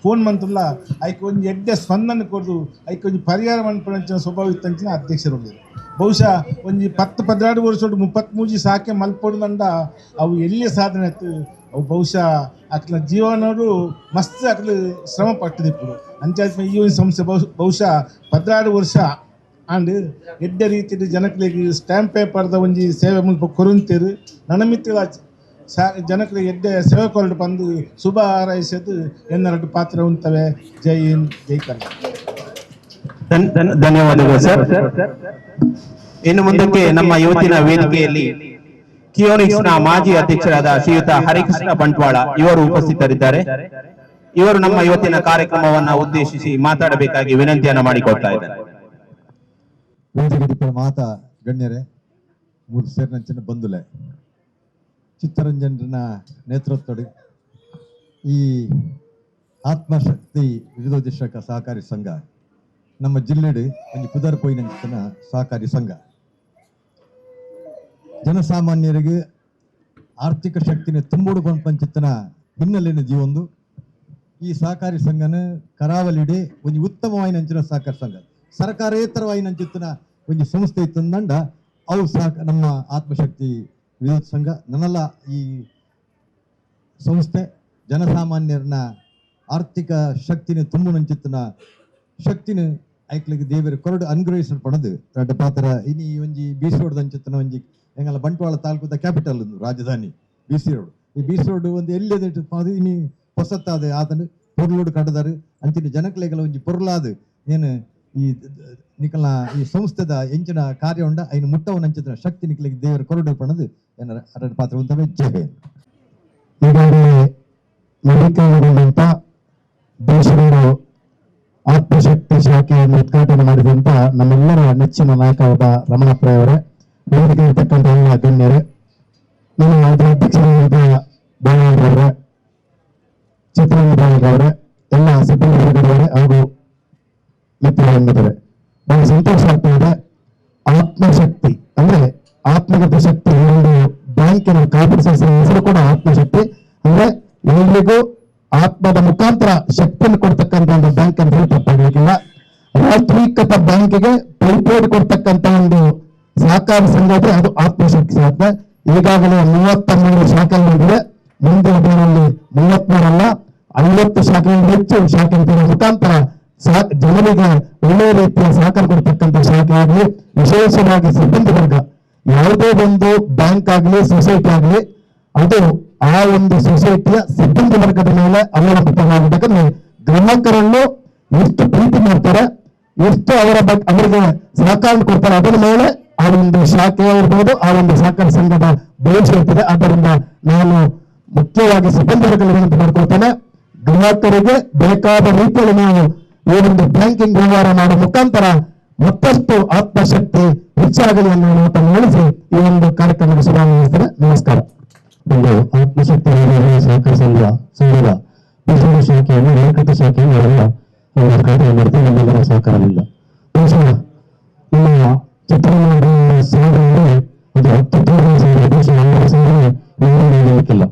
ಫೋನ್ ಮಂತಲ್ಲ ಆಯ್ಕೆ ಒಂದು ಎಡ್ಡೆ ಸ್ಪಂದನೆ ಕೊಡೋದು ಆಯ್ಕೆ ಒಂದು ಪರಿಹಾರ ಮಾಡ್ಕೊಂಡ ಸ್ವಭಾವ ಇತ್ತಂಚಿನ ಅಧ್ಯಕ್ಷರು ಹೋಗಿದ್ರು. ಬಹುಶಃ ಒಂದು 10-12 ವರ್ಷ 33 ಸಾಕೆ ಮಲ್ಪೊಡ್ದಂಡ ಅವು ಎಲ್ಲಿ ಸಾಧನೆ ಆಯ್ತು. ಅವು ಬಹುಶಃ ಅಕ್ಲ ಜೀವನವರು ಮಸ್ತ್ ಅಕ್ಲ ಶ್ರಮ ಪಟ್ಟದಿಪ್ಪು ಅಂಚಾದ ಈ ಒಂದು ಸಂಸ್ಥೆ ಬಹುಶಃ 16 ವರ್ಷ ಆಂಡ್ ಎಡ್ಡೆ ರೀತಿಯ ಜನಗಳಿಗೆ ಸ್ಟ್ಯಾಂಪ್ ಪೇಪರ್ದ ಒಂದು ಸೇವೆ ಮುಲ್ಪ ಕೊರಂತೇರು ನನ್ನ ಮಿತ್ರ ಜನಗಳಿಗೆ ಎಡ್ಡೆ ಸೇವೆ ಕೊರಡು ಬಂದು ಶುಭ ಹಾರೈಸೋದು ಎನ್ನೆರಡು ಪಾತ್ರ ಉಂಟವೆ. ಜೈ ಹಿಂದ್, ಜೈ ಕರ್ನಾಟಕ. ಧನ್ಯವಾದಗಳು ಸರ್. ಇನ್ನು ಮುಂದಕ್ಕೆ ನಮ್ಮ ಇವತ್ತಿನ ವೇದಿಕೆಯಲ್ಲಿ ಕಿಯೋನಿಕ್ಸ್ನ ಮಾಜಿ ಅಧ್ಯಕ್ಷರಾದ ಶ್ರೀಯುತ ಹರಿಕೃಷ್ಣ ಬಂಟ್ವಾಳ ಇವರು ಉಪಸ್ಥಿತರಿದ್ದಾರೆ. ಇವರು ನಮ್ಮ ಇವತ್ತಿನ ಕಾರ್ಯಕ್ರಮವನ್ನ ಉದ್ದೇಶಿಸಿ ಮಾತಾಡಬೇಕಾಗಿ ವಿನಂತಿಯನ್ನು ಮಾಡಿಕೊಳ್ತಾ ಇದ್ದಾರೆ. ವೇದಿಕೆ ಮಾತ ಗಣ್ಯರೇ, ಮೂರು ಸೇರಿನಂಚಿನ ಬಂಧುಲೆ, ಚಿತ್ತರಂಜನ ನೇತೃತ್ವದ ಈ ಆತ್ಮಶಕ್ತಿ ವಿವಿಧೋದ್ದೇಶಕ ಸಹಕಾರಿ ಸಂಘ ನಮ್ಮ ಜಿಲ್ಲೆಡು ಒಂದು ಕುದರ್ ಪೋಯಿನಂಚಿನ ಸಹಕಾರಿ ಸಂಘ ಜನಸಾಮಾನ್ಯರಿಗೆ ಆರ್ಥಿಕ ಶಕ್ತಿನ ತುಂಬೋಡು ಪಂಚಿತ್ತನ ಹಿನ್ನೆಲೆಯ ಜೀವೊಂದು ಈ ಸಹಕಾರಿ ಸಂಘನ ಕರಾವಳಿಡೆ ಒಂದು ಉತ್ತಮವಾಯಿನಂಚಿನ ಸಹಕಾರಿ ಸಂಘ ಸರ್ಕಾರೇತರವಾಯಿನಂಚಿತ್ತಿನ ಒಂದು ಸಂಸ್ಥೆ ಇತ್ತಂದಂಡ ಅವು ನಮ್ಮ ಆತ್ಮಶಕ್ತಿ ವಿರೋಧ ಸಂಘ ನನ್ನೆಲ್ಲ ಈ ಸಂಸ್ಥೆ ಜನಸಾಮಾನ್ಯರನ್ನ ಆರ್ಥಿಕ ಶಕ್ತಿನ ತುಂಬುನಂಚಿತ್ತಿನ ಶಕ್ತಿನ ಐಕ್ಲಿಗೆ ದೇವರ ಕೊರಡು ಅನುಗ್ರಹಿಸಲ್ಪಡದು ದೊಡ್ಡ ಪಾತ್ರ ಇನಿ ಒಂಜಿ ಬಿಸಿ ರೋಡ್ ಅಂಚಿತ್ತಿನ ಒಂಜಿ ಎಂಗಲ್ಲ ಬಂಟ್ವಾಳ ತಾಲೂಕದ ಕ್ಯಾಪಿಟಲ್ ರಾಜಧಾನಿ ಬಿಸಿ ರೋಡ್. ಈ ಬಿಸಿ ರೋಡ್ ಒಂದು ಎಲ್ಲಿ ಇನಿ ಹೊಸತ್ತಾದ ಆತನು ಪೊರ್ಲೋಡು ಕಡದಾರು ಅಂಚಿನ ಜನಕ್ಲೆಗಳ ಒಂಜಿ ಪೊರ್ಲಾದು ಏನು ಈ ನಿಕಲ್ನ ಈ ಸಂಸ್ಥೆದ ಎಂಚಿನ ಕಾರ್ಯ ಉಂಡ ಐನು ಮುಟ್ಟವನ ಅಂಚಿನ ಶಕ್ತಿ ನಿಕ್ಲಿಗೆ ದೇವರ ಕೊರಡು ಪಣದು ಏನಾರ ಅರಡು ಪಾತ್ರ ಉಂಟವೆ. ಜಯ. ಈಗಾಗಲೇ ನವೀಕರಣಗೊಂಡಂತ ದೇಶದ ಆತ್ಮಶಕ್ತಿ ಶಾಖೆಯನ್ನು ಉದ್ಘಾಟನೆ ಮಾಡಿದಂತ ನಮ್ಮೆಲ್ಲರ ನೆಚ್ಚಿನ ನಾಯಕರಾದ ರಮಣಪ್ಪರವರೇ, ವೇದಿಕೆ ಇರತಕ್ಕಂಥ ಎಲ್ಲ ಗಣ್ಯರೇ, ನಮ್ಮ ಅದರ ಅಧ್ಯಕ್ಷರಾದ ಬಾಳವರವರೇ, ಚಿತ್ರರಂಗದವರೇ, ಎಲ್ಲ ಸಿಬ್ಬಂದಿಯವರೇ ಹಾಗೂ ಮಿತ್ರರೇ, ಬಹಳ ಸಂತೋಷ ಆಗ್ತದೆ. ಆತ್ಮಶಕ್ತಿ ಅಂದ್ರೆ ಆತ್ಮಗತ ಶಕ್ತಿ. ಒಂದು ಬ್ಯಾಂಕಿನ ಕಾರ್ಪೊರೇಷನ್ ಹೆಸರು ಕೂಡ ಆತ್ಮಶಕ್ತಿ ಅಂದ್ರೆ ಎಲ್ರಿಗೂ ಆತ್ಮದ ಮುಖಾಂತರ ಶಕ್ತಿಯನ್ನು ಕೊಡ್ತಕ್ಕಂಥ ಒಂದು ಬ್ಯಾಂಕ್ ಅಂತ ಹೇಳಿ ತಪ್ಪಾಗಲಿಕ್ಕಿಲ್ಲ. ರಾಷ್ಟ್ರೀಕೃತ ಬ್ಯಾಂಕಿಗೆ ಪೈಪೋಟಿ ಕೊಡ್ತಕ್ಕಂಥ ಒಂದು ಸಹಕಾರಿ ಸಂಘ ಇದ್ರೆ ಅದು ಆತ್ಮಶಕ್ತಿ ಶಾಖೆ. ಈಗಾಗಲೇ 33 ಶಾಖೆಗಳಿವೆ. ಮುಂದಿನ ದಿನದಲ್ಲಿ 33 ಅಲ್ಲ 50 ಶಾಖೆಯಿಂದ ಹೆಚ್ಚು ಶಾಖೆ ಮುಖಾಂತರ ಜನರಿಗೆ ಒಳ್ಳೆಯ ರೀತಿಯ ಸಹಕಾರ ಕೊಡ್ತಕ್ಕಂಥ ಶಾಖೆ ಆಗಲಿ, ವಿಶೇಷವಾಗಿ ಸಿಬ್ಬಂದಿ ವರ್ಗ, ಯಾವುದೇ ಒಂದು ಬ್ಯಾಂಕ್ ಆಗಲಿ ಸೊಸೈಟಿ ಆಗಲಿ ಅದು ಆ ಒಂದು ಸೊಸೈಟಿಯ ಸಿಬ್ಬಂದಿ ವರ್ಗದ ಮೇಲೆ ಅವಲಂಬಿತವಾಗಬೇಕಂದ್ರೆ ಗ್ರಾಹಕರನ್ನು ಎಷ್ಟು ಪ್ರೀತಿ ಮಾಡ್ತಾರೆ, ಎಷ್ಟು ಅವರಿಗೆ ಸಹಕಾರ ಕೊಡ್ತಾರೆ, ಅದರ ಮೇಲೆ ಆ ಒಂದು ಶಾಖೆ ಇರ್ಬೋದು, ಆ ಒಂದು ಸಹಕಾರ ಸಂಘದ ಭವಿಷ್ಯ ಇರ್ತದೆ. ಆದ್ದರಿಂದ ನಾನು ಮುಖ್ಯವಾಗಿ ಸಿಬ್ಬಂದಿ ವರ್ಗದಲ್ಲಿ ವಿನಂತಿ ಮಾಡ್ಕೊಳ್ತೇನೆ, ಗ್ರಾಹಕರಿಗೆ ಬೇಕಾದ ರೀತಿಯಲ್ಲಿ ನಾವು ಈ ಒಂದು ಬ್ಯಾಂಕಿಂಗ್ ವ್ಯವಹಾರ ಮಾಡೋ ಮುಖಾಂತರ ಮತ್ತಷ್ಟು ಆತ್ಮಶಕ್ತಿ ಹೆಚ್ಚಾಗಲಿ ಅನ್ನೋ ಮಾತನ್ನು ಹೇಳಿಸಿ ಈ ಒಂದು ಕಾರ್ಯಕ್ರಮಕ್ಕೆ ಶುಭಾರಂಭಿಸ್ತೇನೆ. ನಮಸ್ಕಾರ. ಒಂದು ಆತ್ಮಶಕ್ತಿ ಸಹಕಾರ ಸಂಘದ ಬಿಸಿಲು ಶಾಖೆಯನ್ನು ಏಕೃತ ಶಾಖೆಯನ್ನು ಎಲ್ಲ ಒಂದು ಕಾರ್ಯ ಮಾಡ್ತೀವಿ. ನಮ್ಮೆಲ್ಲರ ಸಹಕಾರದಿಂದ ಬಹುಶಃ ನಮ್ಮ ಚಿತ್ರನಾಡು ಸೇವೆಯಲ್ಲಿ ಒಂದು 10 ಸಾವಿರ ಬಹುಶಃ 12 ಸಾವಿರ ನೀಡಲಿಕ್ಕಿಲ್ಲ.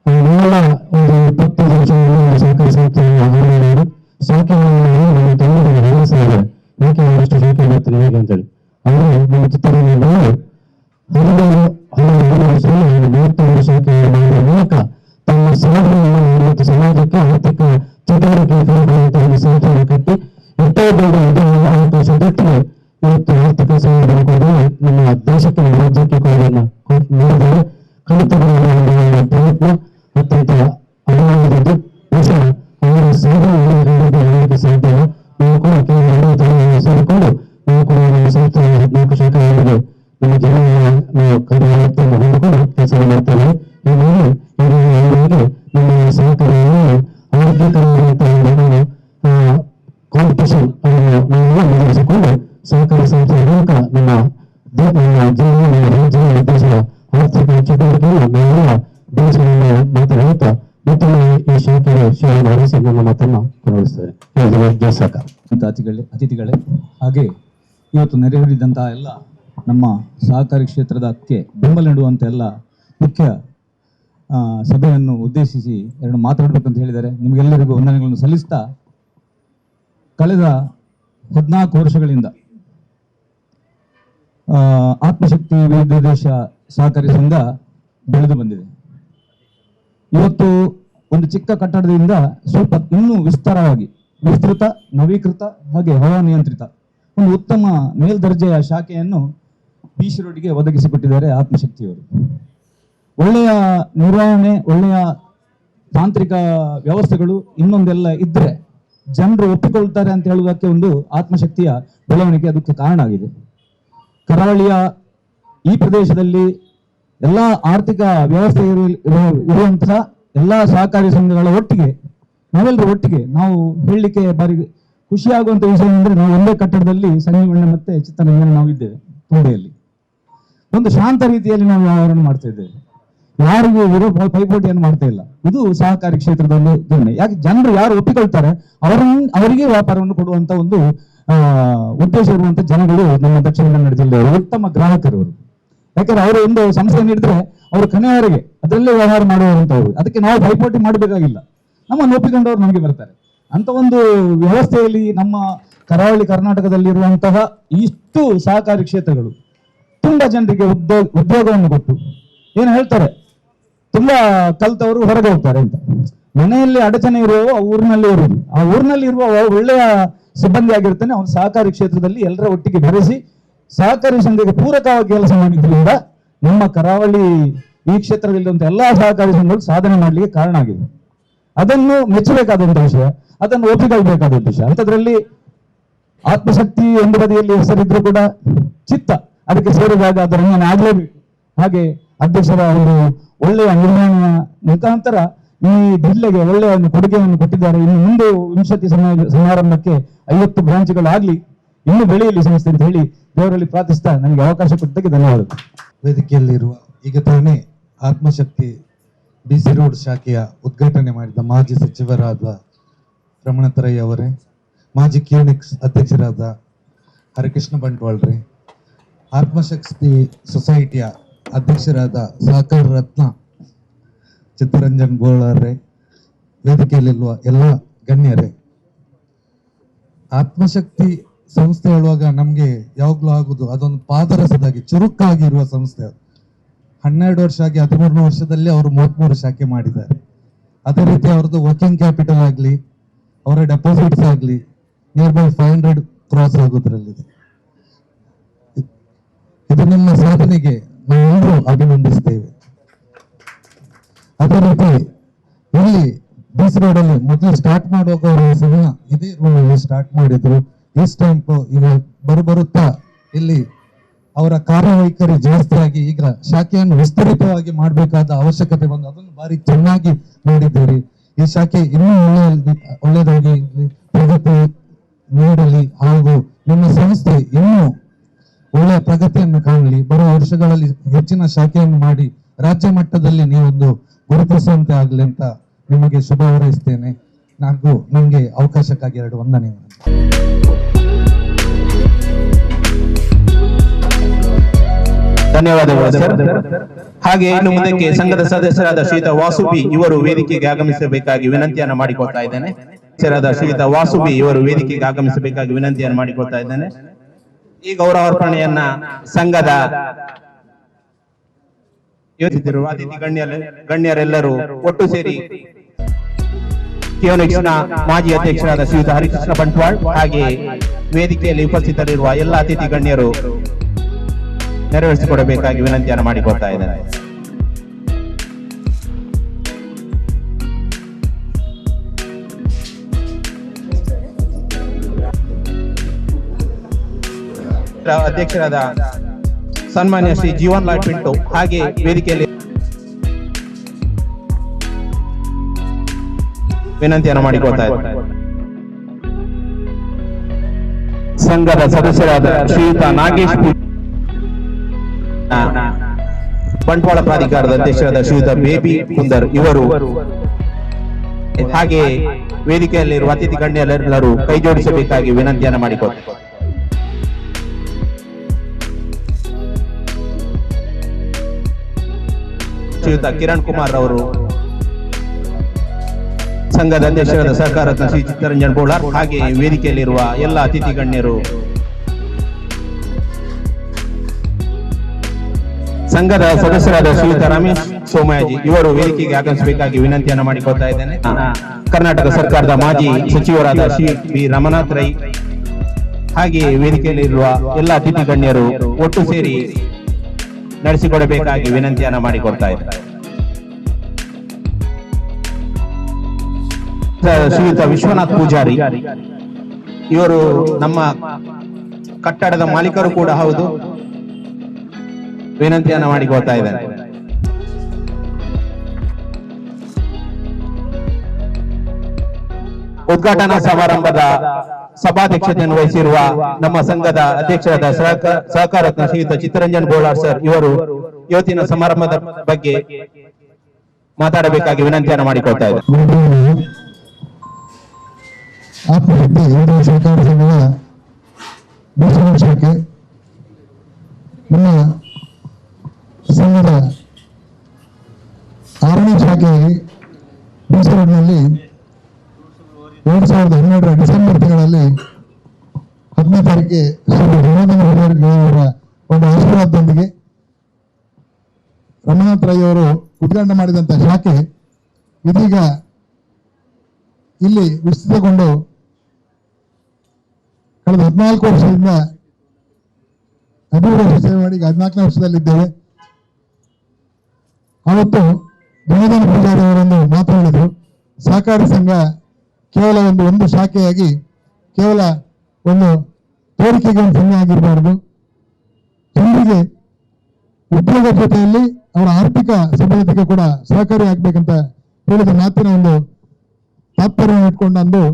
ನಾವೆಲ್ಲ ಒಂದು 25 ವರ್ಷಗಳಲ್ಲಿ ಒಂದು ಸಹಕಾರಿ ಸಂಸ್ಥೆಯನ್ನು ಆರಂಭ ಶಾಖೆಗಳನ್ನು ನಮ್ಮ ತಂಡದಲ್ಲಿ ಹೇಳಿಸಿದ್ದಾರೆ. ಯಾಕೆ ಒಂದಷ್ಟು ಶಾಖೆ ಮಾಡ್ತೀನಿ ಹೇಗೆ ಅಂತೇಳಿ ಅವರು ನಮ್ಮ ಚಿತ್ರನಾಡು 12 ವರ್ಷದಲ್ಲಿ 32 ಶಾಖೆ ಮಾಡುವ ಮೂಲಕ ತಮ್ಮ ಸಾಧನೆಯನ್ನು ಮತ್ತು ಸಮಾಜಕ್ಕೆ ಆರ್ಥಿಕ ಚಟುವಟಿಕೆ ಒಂದು ಸಂಸ್ಥೆಯನ್ನು ಕಟ್ಟಿ ಅವಕಾಶ ದೊಟ್ಟಿಗೆ ಇವತ್ತು ಆರ್ಥಿಕ ಸಹಾಯ ಕೊಡುವ ನಮ್ಮ ದೇಶಕ್ಕೆ ನಮ್ಮ ರಾಜ್ಯಕ್ಕೆ ಕೊಡುವುದನ್ನು ನೀಡಿದರೆ ಖಂಡಿತವಾಗಿ ಪ್ರಯತ್ನ ಅತ್ಯಂತ ಅನುವಾದದ್ದು. ಬಹುಶಃ ಅವರ ಸಾಧನೆ ಹೇಳಲಿಕ್ಕೆ ಸಾಧ್ಯ. ನಾವು ಕೂಡ ಕೆಲವು ಸೇರಿಕೊಂಡು ನಾವು ಕೂಡ ನಮ್ಮ ಸಂಸ್ಥೆಯ 14 ಶಾಖೆಗಳಿಗೆ ನಮ್ಮ ಜಿಲ್ಲೆಯ ನಾವು ಕಾರ್ಯವನ್ನು ಹೊಂದಿಕೊಂಡು ಕೆಲಸ ಮಾಡ್ತೇವೆ. ಹೀಗಾಗಿ ನಮ್ಮ ಸಹಕಾರಿಯನ್ನು ಆರೋಗ್ಯಕರವಾದಂತಹ ಕಾಂಪಿಟೇಷನ್ ಅನ್ನು ನಾವು ನಿರ್ವಹಿಸಿಕೊಂಡು ಸಹಕಾರಿ ಸಂಸ್ಥೆಯ ಮೂಲಕ ನಮ್ಮ ಜಿಲ್ಲೆಯ ರಾಜ್ಯ ದೇಶದ ಆರ್ಥಿಕ ಚಟುವಟಿಕೆಯನ್ನು ನಾವೆಲ್ಲ ದೇಶವನ್ನು ಮಾತನಾಡುತ್ತಾ ಮತ್ತೊಮ್ಮೆ ಈ ಶಾಖೆಯ ಸೇವೆ ಮಾಡಿಸಿ ನಮ್ಮ ಮಾತನ್ನು ಕೊನೆಗೊಳಿಸುತ್ತೇವೆ. ಜಯ ಸಹಕಾರ. ಅತಿಥಿಗಳೇ, ಹಾಗೆ ಇವತ್ತು ನೆರೆಹೊರಿದಂತಹ ಎಲ್ಲ ನಮ್ಮ ಸಹಕಾರಿ ಕ್ಷೇತ್ರದಕ್ಕೆ ಬೆಂಬಲ ನೀಡುವಂತ ಎಲ್ಲ ಮುಖ್ಯ ಸಭೆಯನ್ನು ಉದ್ದೇಶಿಸಿ 2 ಮಾತಾಡಬೇಕಂತ ಹೇಳಿದ್ದಾರೆ. ನಿಮಗೆಲ್ಲರಿಗೂ ವಂದನೆಗಳನ್ನು ಸಲ್ಲಿಸ್ತಾ, ಕಳೆದ 14 ವರ್ಷಗಳಿಂದ ಆತ್ಮಶಕ್ತಿ ವಿವಿಧ ದೇಶ ಸಹಕಾರಿ ಸಂಘ ಬೆಳೆದು ಬಂದಿದೆ. ಇವತ್ತು ಒಂದು ಚಿಕ್ಕ ಕಟ್ಟಡದಿಂದ ಸ್ವಲ್ಪ ಇನ್ನೂ ವಿಸ್ತಾರವಾಗಿ ವಿಸ್ತೃತ, ನವೀಕೃತ ಹಾಗೆ ಹವಾನಿಯಂತ್ರಿತ ಒಂದು ಉತ್ತಮ ಮೇಲ್ದರ್ಜೆಯ ಶಾಖೆಯನ್ನು BC ರೋಡ್ಗೆ ಒದಗಿಸಿಕೊಟ್ಟಿದ್ದಾರೆ ಆತ್ಮಶಕ್ತಿಯವರು. ಒಳ್ಳೆಯ ನಿರ್ವಹಣೆ, ಒಳ್ಳೆಯ ತಾಂತ್ರಿಕ ವ್ಯವಸ್ಥೆಗಳು ಇನ್ನೊಂದೆಲ್ಲ ಇದ್ರೆ ಜನರು ಒಪ್ಪಿಕೊಳ್ತಾರೆ ಅಂತ ಹೇಳುವುದಕ್ಕೆ ಒಂದು ಆತ್ಮಶಕ್ತಿಯ ಬೆಳವಣಿಗೆ ಅದಕ್ಕೆ ಕಾರಣ ಆಗಿದೆ. ಕರಾವಳಿಯ ಈ ಪ್ರದೇಶದಲ್ಲಿ ಎಲ್ಲ ಆರ್ಥಿಕ ವ್ಯವಸ್ಥೆ ಇರುವಂತಹ ಎಲ್ಲ ಸಹಕಾರಿ ಸಂಘಗಳ ಒಟ್ಟಿಗೆ ನಾವೆಲ್ಲರೂ ಒಟ್ಟಿಗೆ ನಾವು ಹೇಳಲಿಕ್ಕೆ ಬಾರಿ ಖುಷಿಯಾಗುವಂತ ವಿಷಯ ಅಂದ್ರೆ ನಾವು ಒಂದೇ ಕಟ್ಟಡದಲ್ಲಿ ಸಂಜೀವಣ್ಣ ಮತ್ತೆ ಚಿತ್ತರಂಜನ ನಾವು ಇದ್ದೇವೆ. ತುಂಡೆಯಲ್ಲಿ ಒಂದು ಶಾಂತ ರೀತಿಯಲ್ಲಿ ನಾವು ವ್ಯವಹಾರ ಮಾಡ್ತಾ ಇದ್ದೇವೆ. ಯಾರಿಗೂ ಪೈಪೋಟಿಯನ್ನು ಮಾಡ್ತಾ ಇಲ್ಲ. ಇದು ಸಹಕಾರಿ ಕ್ಷೇತ್ರದ ಒಂದು ಘಟನೆ. ಯಾಕೆ ಜನರು ಯಾರು ಒಪ್ಪಿಕೊಳ್ತಾರೆ ಅವರಿಗೆ ವ್ಯಾಪಾರವನ್ನು ಕೊಡುವಂತ ಒಂದು ಉದ್ದೇಶ ಇರುವಂತ ಜನಗಳು ನಮ್ಮ ದಕ್ಷಿಣ ಕನ್ನಡ ಜಿಲ್ಲೆಯವರು ಉತ್ತಮ ಗ್ರಾಹಕರವರು. ಯಾಕಂದ್ರೆ ಅವರು ಒಂದು ಸಂಸ್ಥೆ ನೀಡಿದ್ರೆ ಅವರು ಕೊನೆಯವರೆಗೆ ಅದರಲ್ಲೇ ವ್ಯವಹಾರ ಮಾಡುವಂತವ್ರು. ಅದಕ್ಕೆ ನಾವು ಪೈಪೋಟಿ ಮಾಡಬೇಕಾಗಿಲ್ಲ, ನಮ್ಮನ್ನು ಒಪ್ಪಿಕೊಂಡವರು ನಮಗೆ ಬರ್ತಾರೆ ಅಂತ ಒಂದು ವ್ಯವಸ್ಥೆಯಲ್ಲಿ ನಮ್ಮ ಕರಾವಳಿ ಕರ್ನಾಟಕದಲ್ಲಿರುವಂತಹ ಇಷ್ಟು ಸಹಕಾರಿ ಕ್ಷೇತ್ರಗಳು ತುಂಬಾ ಜನರಿಗೆ ಉದ್ಯೋಗವನ್ನು ಕೊಟ್ಟು ಏನು ಹೇಳ್ತಾರೆ, ತುಂಬಾ ಕಲ್ತವರು ಹೊರಗೆ ಹೋಗ್ತಾರೆ ಅಂತ. ಮನೆಯಲ್ಲಿ ಅಡಚಣೆ ಇರುವವ ಊರಿನಲ್ಲಿ ಇರುವುದು, ಆ ಊರಿನಲ್ಲಿ ಇರುವ ಒಳ್ಳೆಯ ಸಿಬ್ಬಂದಿ ಆಗಿರ್ತಾನೆ. ಅವನು ಸಹಕಾರಿ ಕ್ಷೇತ್ರದಲ್ಲಿ ಎಲ್ಲರ ಒಟ್ಟಿಗೆ ಬೆರೆಸಿ ಸಹಕಾರಿ ಸಂಘಕ್ಕೆ ಪೂರಕವಾಗಿ ಕೆಲಸ ಮಾಡಿದ್ರಿಂದ ನಮ್ಮ ಕರಾವಳಿ ಈ ಕ್ಷೇತ್ರದಲ್ಲಿರುವಂತ ಎಲ್ಲಾ ಸಹಕಾರಿ ಸಂಘಗಳು ಸಾಧನೆ ಮಾಡಲಿಕ್ಕೆ ಕಾರಣ ಆಗಿದೆ. ಅದನ್ನು ಮೆಚ್ಚಬೇಕಾದಂತ ವಿಷಯ, ಅದನ್ನು ಒಪ್ಪಿಕೊಳ್ಳಬೇಕಾದಂತ ವಿಷಯ. ಅಂಥದ್ರಲ್ಲಿ ಆತ್ಮಶಕ್ತಿ ಒಂದು ಬದಿಯಲ್ಲಿ ಹೆಸರಿದ್ರು ಕೂಡ ಚಿತ್ತ ಅದಕ್ಕೆ ಸೇರಿದಾಗ ಅದರ ರಂಜನೆ ಆಗ್ಲೇಬೇಕು. ಹಾಗೆ ಅಧ್ಯಕ್ಷರ ಒಂದು ಒಳ್ಳೆಯ ನಿರ್ವಹಣೆಯ ಮುಖಾಂತರ ಈ ಜಿಲ್ಲೆಗೆ ಒಳ್ಳೆಯ ಒಂದು ಕೊಡುಗೆಯನ್ನು ಕೊಟ್ಟಿದ್ದಾರೆ. ಇನ್ನು ಮುಂದೆ 20 ಸಮಾರಂಭಕ್ಕೆ 50 ಬ್ರಾಂಚ್ಗಳಾಗ್ಲಿ, ಇನ್ನು ಬೆಳೆಯಲಿ ಸಂಸ್ಥೆ ಅಂತ ಹೇಳಿ ದೇವರಲ್ಲಿ ಪ್ರಾರ್ಥಿಸ್ತಾ ನನಗೆ ಅವಕಾಶ ಕೊಟ್ಟಕ್ಕೆ ಧನ್ಯವಾದಗಳು. ವೇದಿಕೆಯಲ್ಲಿರುವ ಈಗ ತಾನೇ ಆತ್ಮಶಕ್ತಿ BC ರೋಡ್ ಶಾಖೆಯ ಉದ್ಘಾಟನೆ ಮಾಡಿದ ಮಾಜಿ ಸಚಿವರಾದ ರಮಣತರೈ ಅವರೇ, ಮಾಜಿ ಕ್ಯೂನಿಕ್ಸ್ ಅಧ್ಯಕ್ಷರಾದ ಹರಿಕೃಷ್ಣ ಬಂಟ್ವಾಳ್ರೆ, ಆತ್ಮಶಕ್ತಿ ಸೊಸೈಟಿಯ ಅಧ್ಯಕ್ಷರಾದ ಸಹಕಾರ ರತ್ನ ಚಿತ್ತರಂಜನ್ ಗೋಳಾರ್ರೆ, ವೇದಿಕೆಯಲ್ಲಿರುವ ಎಲ್ಲ ಗಣ್ಯರೇ, ಆತ್ಮಶಕ್ತಿ ಸಂಸ್ಥೆ ಹೇಳುವಾಗ ನಮ್ಗೆ ಯಾವಾಗ್ಲೂ ಆಗುದು ಅದೊಂದು ಪಾದರಸದಾಗಿ ಚುರುಕಾಗಿರುವ ಸಂಸ್ಥೆ. 12 ವರ್ಷ ಆಗಿ 13ನೇ ವರ್ಷದಲ್ಲಿ ಅವರು 33 ಶಾಖೆ ಮಾಡಿದ್ದಾರೆ. ಅದೇ ರೀತಿ ಅವ್ರದ್ದು ವರ್ಕಿಂಗ್ ಕ್ಯಾಪಿಟಲ್ ಆಗಲಿ, ಅವರ ಡೆಪಾಸಿಟ್ಸ್ ಆಗಲಿ ನಿಯರ್ ಬೈ 500 ಕ್ರಾಸ್ ಆಗೋದ್ರಲ್ಲಿದೆ. ಇದು ನಿಮ್ಮ ಸಾಧನೆಗೆ ನಾವೆಲ್ಲರೂ ಅಭಿನಂದಿಸ್ತೇವೆ. ಅದೇ ರೀತಿ ಇಲ್ಲಿ ಬೀಚ್ ರೋಡ್ ಅಲ್ಲಿ ಮೊದಲು ಸ್ಟಾರ್ಟ್ ಮಾಡುವಾಗ ಅವರು ಸಹ ಇದೇ ರೂಲ್ ಅಲ್ಲಿ ಸ್ಟಾರ್ಟ್ ಮಾಡಿದ್ರು. ಈ ಸ್ಟ್ಯಾಂಪ್ ಈಗ ಬರುತ್ತಾ ಇಲ್ಲಿ ಅವರ ಕಾರ್ಯವೈಖರಿ ಜಾಸ್ತಿ ಆಗಿ ಈಗ ಶಾಖೆಯನ್ನು ವಿಸ್ತರಿತವಾಗಿ ಮಾಡಬೇಕಾದ ಅವಶ್ಯಕತೆ ಬಂದು ಅದನ್ನು ಬಾರಿ ಚೆನ್ನಾಗಿ ಮಾಡಿದ್ದೀರಿ. ಈ ಶಾಖೆ ಇನ್ನೂ ಒಳ್ಳೆಯದಾಗಿ ಪ್ರಗತಿ ನೀಡಲಿ ಹಾಗೂ ನಿಮ್ಮ ಸಂಸ್ಥೆ ಇನ್ನೂ ಒಳ್ಳೆಯ ಪ್ರಗತಿಯನ್ನು ಕಾಣಲಿ. ಬರುವ ವರ್ಷಗಳಲ್ಲಿ ಹೆಚ್ಚಿನ ಶಾಖೆಯನ್ನು ಮಾಡಿ ರಾಜ್ಯ ಮಟ್ಟದಲ್ಲಿ ನೀವೊಂದು ಗುರುತಿಸುವಂತೆ ಆಗಲಿ ಅಂತ ನಿಮಗೆ ಶುಭ ಹಾರೈಸ್ತೇನೆ. ನನಗೆ ಅವಕಾಶಕ್ಕಾಗಿ 2 ವಂದನೆಗಳು. ಧನ್ಯವಾದಗಳು ಸರ್. ಹಾಗೆ ಇನ್ನು ಮುಂದಕ್ಕೆ ಸಂಘದ ಸದಸ್ಯರಾದ ಶ್ರೀಯುತ ವಾಸುಬಿ ಇವರು ವೇದಿಕೆಗೆ ಆಗಮಿಸಬೇಕಾಗಿ ವಿನಂತಿಯನ್ನು ಮಾಡಿಕೊಳ್ತಾ ಇದ್ದೇನೆ. ಸದಸ್ಯರಾದ ಶ್ರೀಯುತ ವಾಸುಬಿ ಇವರು ವೇದಿಕೆಗೆ ಆಗಮಿಸಬೇಕಾಗಿ ವಿನಂತಿಯನ್ನು ಮಾಡಿಕೊಳ್ತಾ ಇದ್ದೇನೆ. ಈ ಗೌರವಾರ್ಪಣೆಯನ್ನ ಸಂಘದ ಯೋಚಿಸಿರುವ ಅತಿಥಿ ಗಣ್ಯರೆಲ್ಲರೂ ಒಟ್ಟು ಸೇರಿ ಕಿಯೋನಿಕ್ಸ್ನ ಮಾಜಿ ಅಧ್ಯಕ್ಷರಾದ ಶ್ರೀಯುತ ಹರಿಕೃಷ್ಣ ಬಂಟ್ವಾಳ್ ಹಾಗೆ ವೇದಿಕೆಯಲ್ಲಿ ಉಪಸ್ಥಿತರಿರುವ ಎಲ್ಲ ಅತಿಥಿ ಗಣ್ಯರು ನೆರವೇರಿಸಿಕೊಡಬೇಕಾಗಿ ವಿನಂತಿಯನ್ನು ಮಾಡಿಕೊಳ್ತಾ ಇದ್ದಾರೆ. ಅಧ್ಯಕ್ಷರಾದ ಸನ್ಮಾನ್ಯ ಶ್ರೀ ಜೀವನ್ ಲಾಲ್ ಪಿಂಟು ಹಾಗೆ ವೇದಿಕೆಯಲ್ಲಿ ವಿನಂತಿಯನ್ನು ಮಾಡಿಕೊಳ್ತಾ ಇದ್ದಾರೆ. ಸಂಘದ ಸದಸ್ಯರಾದ ಶ್ರೀಯುತ ನಾಗೇಶ್ ಬಂಟ್ವಾಳ ಪ್ರಾಧಿಕಾರದ ಅಧ್ಯಕ್ಷರಾದ ಶ್ರೀಯುತ ಬೇಬಿ ಕುಂದರ್ ಇವರು ಹಾಗೆ ವೇದಿಕೆಯಲ್ಲಿರುವ ಅತಿಥಿ ಗಣ್ಯರೆಲ್ಲರೂ ಕೈ ಜೋಡಿಸಬೇಕಾಗಿ ವಿನಂತಿಯನ್ನು ಮಾಡಿಕೊಳ್ತಾರೆ. ಶ್ರೀಯುತ ಕಿರಣ್ ಕುಮಾರ್ ಅವರು ಸಂಘದ ಅಧ್ಯಕ್ಷರಾದ ಸಹಕಾರ ರತ್ನ ಶ್ರೀ ಚಿತ್ತರಂಜನ್ ಬೋಳಾರ್ ಹಾಗೆ ವೇದಿಕೆಯಲ್ಲಿರುವ ಎಲ್ಲ ಅತಿಥಿ ಗಣ್ಯರು ಸಂಘದ ಸದಸ್ಯರಾದ ಶ್ರೀಯುತ ರಮೇಶ್ ಸೋಮಯಾಜಿ ಇವರು ವೇದಿಕೆಗೆ ಆಗಮಿಸಬೇಕಾಗಿ ವಿನಂತಿಯನ್ನು ಮಾಡಿಕೊಳ್ತಾ ಇದ್ದೇನೆ. ಕರ್ನಾಟಕ ಸರ್ಕಾರದ ಮಾಜಿ ಸಚಿವರಾದ ಶ್ರೀ ಬಿ ರಮನಾಥ್ ರೈ ಹಾಗೆ ವೇದಿಕೆಯಲ್ಲಿರುವ ಎಲ್ಲ ಅತಿಥಿ ಗಣ್ಯರು ಒಟ್ಟು ಸೇರಿ ನಡೆಸಿಕೊಡಬೇಕಾಗಿ ವಿನಂತಿಯನ್ನು ಮಾಡಿಕೊಡ್ತಾ ಇದ್ದಾರೆ. ಶ್ರೀಯುತ ವಿಶ್ವನಾಥ್ ಪೂಜಾರಿ ಇವರು ನಮ್ಮ ಕಟ್ಟಡದ ಮಾಲೀಕರು ಕೂಡ ಹೌದು, ವಿನಂತಿಯನ್ನು ಮಾಡಿಕೊಳ್ತಾ ಇದ್ದಾರೆ. ಉದ್ಘಾಟನಾ ಸಮಾರಂಭದ ಸಭಾಧ್ಯಕ್ಷತೆಯನ್ನು ವಹಿಸಿರುವ ನಮ್ಮ ಸಂಘದ ಅಧ್ಯಕ್ಷರಾದ ಸಹಕಾರ ರತ್ನ ಶ್ರೀಯುತ ಚಿತ್ತರಂಜನ್ ಬೋಳಾರ್ ಸರ್ ಇವರು ಇವತ್ತಿನ ಸಮಾರಂಭದ ಬಗ್ಗೆ ಮಾತಾಡಬೇಕಾಗಿ ವಿನಂತಿಯನ್ನು ಮಾಡಿಕೊಳ್ತಾ ಇದ್ದಾರೆ. ಸಹಕಾರ ಸಂಘದ ಬೀಸರ ಶಾಖೆ ನಮ್ಮ ಸಂಘದ 6ನೇ ಶಾಖೆಯಾಗಿ ಬೀಸರನಲ್ಲಿ 2012 ಡಿಸೆಂಬರ್ ತಿಂಗಳಲ್ಲಿ 10ನೇ ತಾರೀಕಿಗೆ ಶ್ರೀ ರಮಣಾಥ ಒಂದು ಆಶೀರ್ವಾದದೊಂದಿಗೆ ರಮಣಾಥ್ ರೈ ಅವರು ಉದ್ಘಾಟನೆ ಮಾಡಿದಂತಹ ಶಾಖೆ ಇದೀಗ ಇಲ್ಲಿ ವಿಸ್ತೃತಗೊಂಡು ಕಳೆದ 14 ವರ್ಷದಿಂದ 13 ವರ್ಷ ಸೇವೆ ಮಾಡಿ 14ನೇ ವರ್ಷದಲ್ಲಿದ್ದೇವೆ. ಅವತ್ತು ಜನಾರ್ದನ ಪೂಜಾರಿ ಅವರೊಂದು ಮಾತು ಹೇಳಿದರು, ಸಹಕಾರಿ ಸಂಘ ಕೇವಲ ಒಂದು ಶಾಖೆಯಾಗಿ ಕೇವಲ ಒಂದು ತೋರಿಕೆಗೆ ಒಂದು ಸಂಘ ಆಗಿರಬಾರದು, ಜನರಿಗೆ ಉದ್ಯೋಗ ಜೊತೆಯಲ್ಲಿ ಅವರ ಆರ್ಥಿಕ ಸಬಲತೆಗೆ ಕೂಡ ಸಹಕಾರಿ ಆಗ್ಬೇಕಂತ ಹೇಳಿದ ಮಾತಿನ ಒಂದು ತಾತ್ಪರ್ಯವನ್ನು ಇಟ್ಕೊಂಡು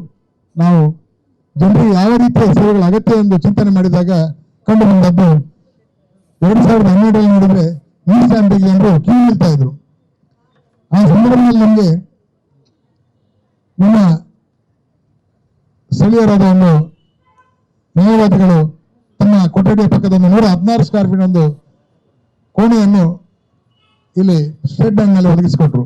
ನಾವು ಜನರಿಗೆ ಯಾವ ರೀತಿಯ ಸೇವೆಗಳ ಅಗತ್ಯ ಎಂದು ಚಿಂತನೆ ಮಾಡಿದಾಗ ಕಂಡು ಬಂದದ್ದು 2012 ನೋಡಿದ್ರೆ ಈ ಸ್ಟ್ಯಾಂಪಿಗೆ ಜನರು ಕ್ಯೂ ನಿಲ್ತಾ ಇದ್ರು. ಆ ಸಂದರ್ಭದಲ್ಲಿ ನಮಗೆ ನಮ್ಮ ಸ್ಥಳೀಯರಾದ ಒಂದು ನ್ಯಾಯವಾದಿಗಳು ತಮ್ಮ ಕೊಠಡಿಯ ಪಕ್ಕದ 116 ಸ್ಕ್ವೇರ್ ಫೀಟ್ ಒಂದು ಕೋಣೆಯನ್ನು ಇಲ್ಲಿ ಸ್ಟೇಟ್ ಬ್ಯಾಂಕ್ನಲ್ಲಿ ಒದಗಿಸಿಕೊಟ್ರು.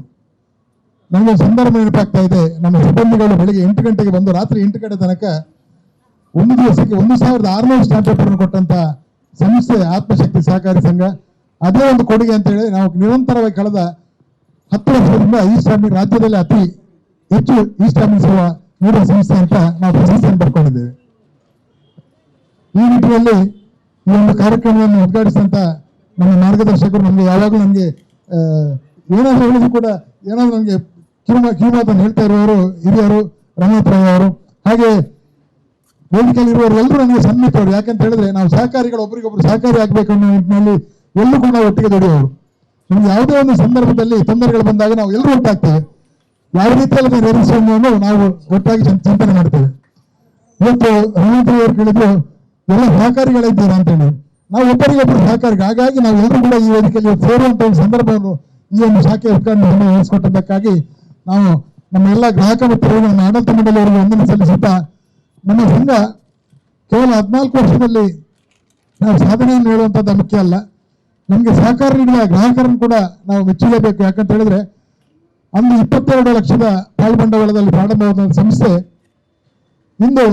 ನನಗೆ ಸಂದರ್ಭ ನೆನಪಾಗ್ತಾ ಇದೆ, ನಮ್ಮ ಸಿಬ್ಬಂದಿಗಳು ಬೆಳಿಗ್ಗೆ 8 ಗಂಟೆಗೆ ಬಂದು ರಾತ್ರಿ 8 ಗಂಟೆ ತನಕ ಒಂದು ದಿವಸಕ್ಕೆ 1600 ಸ್ಟಾಂಪ್ ಪೇಪರ್ ಕೊಟ್ಟಂತ ಸಂಸ್ಥೆ ಆತ್ಮಶಕ್ತಿ ಸಹಕಾರಿ ಸಂಘ. ಅದೇ ಒಂದು ಕೊಡುಗೆ ಅಂತ ಹೇಳಿ ನಾವು ನಿರಂತರವಾಗಿ ಕಳೆದ 10 ವರ್ಷದಿಂದ ಈಸ್ಟ್ ಆರ್ಮಿ ರಾಜ್ಯದಲ್ಲಿ ಅತಿ ಹೆಚ್ಚು ಈಸ್ಟ್ ಆರ್ಮಿ ಸೇವಾ ನೀಡುವ ಸಂಸ್ಥೆ ಅಂತ ನಾವು ಪ್ರಶಸ್ತಿಯನ್ನು ಪಡ್ಕೊಂಡಿದ್ದೇವೆ. ಈ ನಿಟ್ಟಿನಲ್ಲಿ ಈ ಒಂದು ಕಾರ್ಯಕ್ರಮವನ್ನು ಉದ್ಘಾಟಿಸಿದಂತ ನಮ್ಮ ಮಾರ್ಗದರ್ಶಕರು ನಮಗೆ ಯಾವಾಗಲೂ ನನಗೆ ಏನಾದರೂ ಹೇಳಿದ್ರು ಕೂಡ ಏನಾದರೂ ನನಗೆ ಕಿವಿಮಾತನ್ನು ಹೇಳ್ತಾ ಇರುವವರು ಹಿರಿಯರು ರಮೇಶ್ ರಾವ್ ಅವರು, ಹಾಗೆ ವೇದಿಕೆಯಲ್ಲಿ ಇರುವವರು ಎಲ್ಲರೂ ನನಗೆ ಸನ್ಮಿತರು. ಯಾಕಂತ ಹೇಳಿದ್ರೆ ನಾವು ಸಹಕಾರಿಗಳು ಒಬ್ಬರಿಗೊಬ್ಬರು ಸಹಕಾರಿ ಆಗಬೇಕು ಅನ್ನೋ ನಿಟ್ಟಿನಲ್ಲಿ ಎಲ್ಲರೂ ಕೂಡ ನಾವು ಒಟ್ಟಿಗೆ ದುಡಿಯುವವರು. ನಮ್ಗೆ ಯಾವುದೇ ಒಂದು ಸಂದರ್ಭದಲ್ಲಿ ತೊಂದರೆಗಳು ಬಂದಾಗ ನಾವು ಎಲ್ಲರೂ ಒಟ್ಟಾಗ್ತೇವೆ. ಯಾವ ರೀತಿಯಲ್ಲಿ ನೆರವೇರಿಸುವುದನ್ನು ನಾವು ಒಟ್ಟಾಗಿ ಚಿಂತನೆ ಮಾಡ್ತೇವೆ. ಇವತ್ತು ರಮೇಶ್ ಅವರು ಕೇಳಿದ್ರು ಎಲ್ಲ ಸಹಕಾರಿಗಳಿದ್ದೀರಾ ಅಂತ ಹೇಳಿ. ನಾವು ಒಬ್ಬರಿಗೊಬ್ಬರು ಸಹಕಾರಿ, ಹಾಗಾಗಿ ನಾವು ಎಲ್ಲರೂ ಕೂಡ ಈ ವೇದಿಕೆಯಲ್ಲಿ ಸೇರುವಂತ ಒಂದು ಸಂದರ್ಭವನ್ನು ಈ ಒಂದು ಶಾಖೆ ಉದ್ಘಾಟನೆ ವಹಿಸಿಕೊಟ್ಟದಕ್ಕಾಗಿ ನಾವು ನಮ್ಮ ಎಲ್ಲ ಗ್ರಾಹಕ ಮಿತ್ರರು, ನಮ್ಮ ಆಡಳಿತ ಮಂಡಳಿಯವರಿಗೆ ವಂದನೆ ಸಲ್ಲಿಸುತ್ತಾ, ನಮ್ಮ ಸಂಘ ಕೇವಲ 14 ವರ್ಷದಲ್ಲಿ ನಾವು ಸಾಧನೆಯನ್ನು ಹೇಳುವಂಥದ್ದು ಮುಖ್ಯ ಅಲ್ಲ, ನಮಗೆ ಸಹಕಾರ ನೀಡಿದ ಗ್ರಾಹಕರನ್ನು ಕೂಡ ನಾವು ಮೆಚ್ಚಲೇಬೇಕು. ಯಾಕಂತ ಹೇಳಿದ್ರೆ ಅಂದು 22 ಲಕ್ಷದ ಪಾಲು ಬಂಡವಾಳದಲ್ಲಿ ಪ್ರಾರಂಭವಾದ ಸಂಸ್ಥೆ ಇಂದು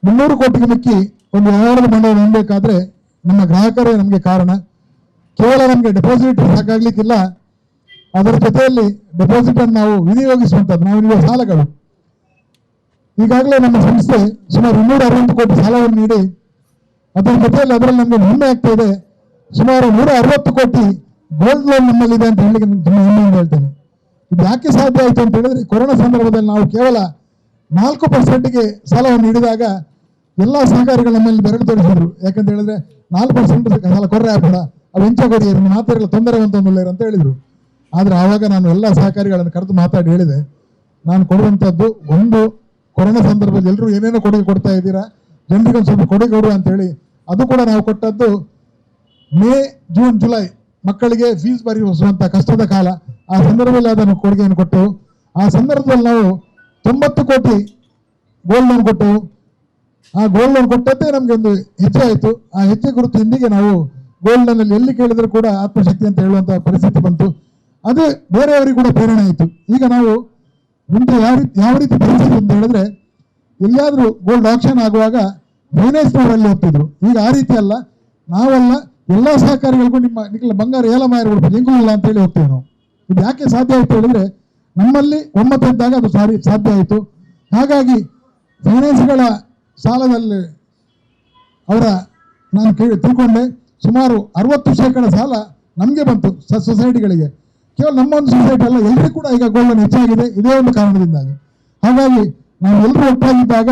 300 ಕೋಟಿಗೆ ಮಿಕ್ಕಿ ಒಂದು ವ್ಯವಹಾರದ ಬಂಡವಾಳ ಹೊಂದಬೇಕಾದ್ರೆ ನಮ್ಮ ಗ್ರಾಹಕರೇ ನಮಗೆ ಕಾರಣ. ಕೇವಲ ನಮಗೆ ಡೆಪಾಸಿಟ್ ಸಾಕಾಗ್ಲಿಕ್ಕಿಲ್ಲ, ಅದರ ಜೊತೆಯಲ್ಲಿ ಡೆಪಾಸಿಟ್ ಅನ್ನು ನಾವು ವಿನಿಯೋಗಿಸುವಂಥದ್ದು, ನಾವು ನೀಡುವ ಸಾಲಗಳು. ಈಗಾಗಲೇ ನಮ್ಮ ಸಂಸ್ಥೆ ಸುಮಾರು 260 ಕೋಟಿ ಸಾಲವನ್ನು ನೀಡಿ ಅದರ ಜೊತೆಯಲ್ಲಿ ಅದರಲ್ಲಿ ನಮಗೆ ಹೆಮ್ಮೆ ಆಗ್ತಾ ಇದೆ. ಸುಮಾರು 160 ಕೋಟಿ ಗೋಲ್ಡ್ ಲೋನ್ ನಮ್ಮಲ್ಲಿದೆ ಅಂತ ಹೇಳಿ ತುಂಬ ಹೆಮ್ಮೆಯಿಂದ ಹೇಳ್ತೇನೆ. ಇದು ಯಾಕೆ ಸಾಧ್ಯ ಆಯಿತು ಅಂತ ಹೇಳಿದ್ರೆ ಕೊರೋನಾ ಸಂದರ್ಭದಲ್ಲಿ ನಾವು ಕೇವಲ 4%ಗೆ ಸಾಲವನ್ನು ನೀಡಿದಾಗ ಎಲ್ಲ ಸಹಕಾರಿಗಳು ನಮ್ಮಲ್ಲಿ ಬೆರಳು ತೋರಿಸಿದ್ರು. ಯಾಕಂತ ಹೇಳಿದ್ರೆ 4% ಸಾಲ ಕೊರ್ರೆ ಹಾಕೋಣ, ಅವು ಹೆಂಚ ಕೊಡಿ, ಮಾತಾಡಲ್ಲ ತೊಂದರೆ ಅಂತಂದಿಲ್ಲ ಅಂತ ಹೇಳಿದ್ರು. ಆದರೆ ಆವಾಗ ನಾನು ಎಲ್ಲ ಸಹಕಾರಿಗಳನ್ನು ಕರೆದು ಮಾತಾಡಿ ಹೇಳಿದೆ, ನಾನು ಕೊಡುವಂಥದ್ದು ಒಂದು ಕೊರೋನಾ ಸಂದರ್ಭದಲ್ಲಿ ಎಲ್ಲರೂ ಏನೇನೋ ಕೊಡುಗೆ ಕೊಡ್ತಾ ಇದ್ದೀರಾ, ಜನರಿಗೆ ಒಂದು ಸ್ವಲ್ಪ ಕೊಡುಗೆ ಕೊಡು ಅಂತ ಹೇಳಿ ಅದು ಕೂಡ ನಾವು ಕೊಟ್ಟದ್ದು ಮೇ, ಜೂನ್, ಜುಲೈ ಮಕ್ಕಳಿಗೆ ಫೀಸ್ ಭರಿಸುವಂತ ಕಷ್ಟದ ಕಾಲ. ಆ ಸಂದರ್ಭದಲ್ಲಿ ಅದನ್ನು ಕೊಡುಗೆಯನ್ನು ಕೊಟ್ಟೆವು. ಆ ಸಂದರ್ಭದಲ್ಲಿ ನಾವು 90 ಕೋಟಿ ಗೋಲ್ಡ್ ಲೋನ್ ಕೊಟ್ಟೆವು. ಆ ಗೋಲ್ಡ್ ಲೋನ್ ಕೊಟ್ಟದ್ದೇ ನಮಗೆ ಒಂದು ಹೆಜ್ಜೆ ಆಯಿತು. ಆ ಹೆಜ್ಜೆ ಗುರುತು ಇಂದಿಗೆ ನಾವು ಗೋಲ್ಡ್ ಲೋನಲ್ಲಿ ಎಲ್ಲಿ ಕೇಳಿದ್ರು ಕೂಡ ಆತ್ಮಶಕ್ತಿ ಅಂತ ಹೇಳುವಂತ ಪರಿಸ್ಥಿತಿ ಬಂತು. ಅದೇ ಬೇರೆಯವರಿಗೆ ಕೂಡ ಪ್ರೇರಣೆ ಆಯಿತು. ಈಗ ನಾವು ಮುಂದೆ ಯಾವ ರೀತಿ ಪರಿಸ್ಥಿತಿ ಅಂತ ಹೇಳಿದ್ರೆ ಎಲ್ಲಿಯಾದ್ರೂ ಗೋಲ್ಡ್ ಆಕ್ಷನ್ ಆಗುವಾಗ ಫೈನಾನ್ಸ್ನವರಲ್ಲಿ ಹೋಗ್ತಿದ್ರು. ಈಗ ಆ ರೀತಿ ಅಲ್ಲ, ನಾವೆಲ್ಲ ಎಲ್ಲ ಸಹಕಾರಿಗಳಿಗೂ ನಿಮ್ಮ ಬಂಗಾರ ಏಲ ಮಾರಿಬಿಡ್ಬೇಕು, ಹೆಂಗೂ ಇಲ್ಲ ಅಂತ ಹೇಳಿ ಹೋಗ್ತೇವೆ ನಾವು. ಇದು ಯಾಕೆ ಸಾಧ್ಯ ಆಯಿತು ಹೇಳಿದ್ರೆ ನಮ್ಮಲ್ಲಿ ಒಮ್ಮತ ಇದ್ದಾಗ ಅದು ಸಾಧ್ಯ ಆಯಿತು. ಹಾಗಾಗಿ ಫೈನಾನ್ಸ್ಗಳ ಸಾಲದಲ್ಲಿ ನಾನು ತಿಳ್ಕೊಂಡೆ ಸುಮಾರು 60% ಸಾಲ ನಮಗೆ ಬಂತು ಸೊಸೈಟಿಗಳಿಗೆ. ಕೇವಲ ನಮ್ಮ ಒಂದು ಸೊಸೈಟಿ ಅಲ್ಲ, ಎಲ್ಲರಿಗೂ ಕೂಡ ಈಗ ಗೋಲ್ಡ್ ಲೋನ್ ಹೆಚ್ಚಾಗಿದೆ ಇದೇ ಒಂದು ಕಾರಣದಿಂದಾಗಿ. ಹಾಗಾಗಿ ನಾವು ಎಲ್ಲರೂ ಒಟ್ಟಾಗಿದ್ದಾಗ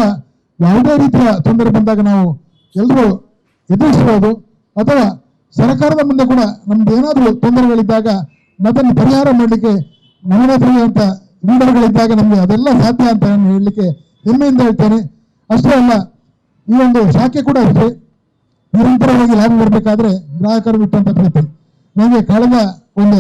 ಯಾವುದೇ ರೀತಿಯ ತೊಂದರೆ ಬಂದಾಗ ನಾವು ಎಲ್ಲರೂ ಎದುರಿಸಬಹುದು, ಅಥವಾ ಸರ್ಕಾರದ ಮುಂದೆ ಕೂಡ ನಮ್ದು ಏನಾದರೂ ತೊಂದರೆಗಳಿದ್ದಾಗ ಅದನ್ನು ಪರಿಹಾರ ಮಾಡಲಿಕ್ಕೆ ನಮ್ಮಲ್ಲಿರುವಂಥ ಲೀಡರ್ಗಳಿದ್ದಾಗ ನಮಗೆ ಅದೆಲ್ಲ ಸಾಧ್ಯ ಅಂತ ನಾನು ಹೇಳಲಿಕ್ಕೆ ಹೆಮ್ಮೆಯಿಂದ ಹೇಳ್ತೇನೆ. ಅಷ್ಟೇ ಅಲ್ಲ, ಈ ಒಂದು ಶಾಖೆ ಕೂಡ ಅಷ್ಟೇ ನಿರಂತರವಾಗಿ ಲಾಭ ಬರಬೇಕಾದ್ರೆ ಗ್ರಾಹಕರು ಬಿಟ್ಟಂತ ಪ್ರೀತಿ. ನನಗೆ ಕಳೆದ ಒಂದು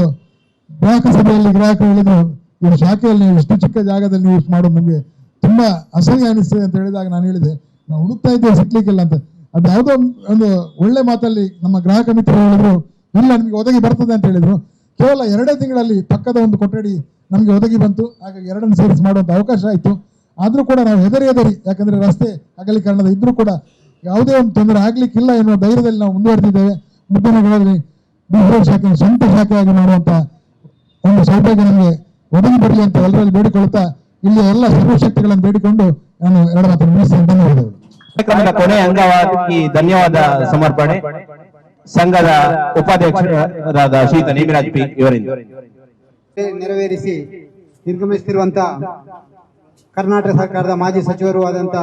ಗ್ರಾಹಕ ಸಭೆಯಲ್ಲಿ ಗ್ರಾಹಕರು ಹೇಳಿದ್ರು, ಈ ಶಾಖೆಯಲ್ಲಿ ಇಷ್ಟು ಚಿಕ್ಕ ಜಾಗದಲ್ಲಿ ನೀವು ಮಾಡೋದು ನಮಗೆ ತುಂಬಾ ಅಸಹ್ಯ ಅನಿಸ್ತದೆ ಅಂತ ಹೇಳಿದಾಗ ನಾನು ಹೇಳಿದೆ, ನಾವು ಹುಡುಕ್ತಾ ಇದ್ದೇವೆ ಸಿಕ್ಲಿಕ್ಕಿಲ್ಲ ಅಂತ. ಅದು ಯಾವುದೋ ಒಂದು ಒಳ್ಳೆ ಮಾತಲ್ಲಿ ನಮ್ಮ ಗ್ರಾಹಕ ಮಿತ್ರರು ಹೇಳಿದ್ರು, ಇಲ್ಲ ನಿಮಗೆ ಒದಗಿ ಬರ್ತದೆ ಅಂತ ಹೇಳಿದ್ರು. ಕೇವಲ 2 ತಿಂಗಳಲ್ಲಿ ಪಕ್ಕದ ಒಂದು ಕೊಠಡಿ ನಮಗೆ ಒದಗಿ ಬಂತು. ಹಾಗಾಗಿ 2 ಸೇರಿಸಿ ಮಾಡುವಂಥ ಅವಕಾಶ ಆಯಿತು. ಆದರೂ ಕೂಡ ನಾವು ಹೆದರಿ ಯಾಕಂದ್ರೆ ರಸ್ತೆ ಅಗಲೀಕರಣದ ಇದ್ರೂ ಕೂಡ ಯಾವುದೇ ಒಂದು ತೊಂದರೆ ಆಗ್ಲಿಕ್ಕಿಲ್ಲ ಎನ್ನುವ ಧೈರ್ಯದಲ್ಲಿ ನಾವು ಮುಂದುವರೆದಿದ್ದೇವೆ. ಮುದ್ದನಗಳಲ್ಲಿ ಡಿಫರೆಂಟ್ ಶಾಖೆ ಸ್ವಂತ ಶಾಖೆಯಾಗಿ ಮಾಡುವಂತ ಒಂದು ಸೌಭಾಗ್ಯ ನಮಗೆ ಒದಗಿ ಬರಲಿ ಅಂತ ಎಲ್ಲರಲ್ಲಿ ಬೇಡಿಕೊಳ್ಳುತ್ತಾ ಇಲ್ಲಿ ಎಲ್ಲ ಸರ್ವಶಕ್ತಿಗಳನ್ನು ಬೇಡಿಕೊಂಡು ನಾನು 2 ಮಾತನ್ನು ಮುಗಿಸ್ತೇನೆ. ಧನ್ಯವಾದಗಳು. ಕಾರ್ಯಕ್ರಮದ ಕೊನೆಯ ಅಂಗವಾಗಿ ಧನ್ಯವಾದ ಸಮರ್ಪಣೆ ಸಂಘದ ಉಪಾಧ್ಯಕ್ಷರಾದ ಶ್ರೀಯುತ ನೇಮಿರಾಜ್ ಪಿ ಇವರಿಂದ ನೆರವೇರಿಸಿ ನಿರ್ಗಮಿಸುತ್ತಿರುವಂತ ಕರ್ನಾಟಕ ಸರ್ಕಾರದ ಮಾಜಿ ಸಚಿವರು ಆದಂತ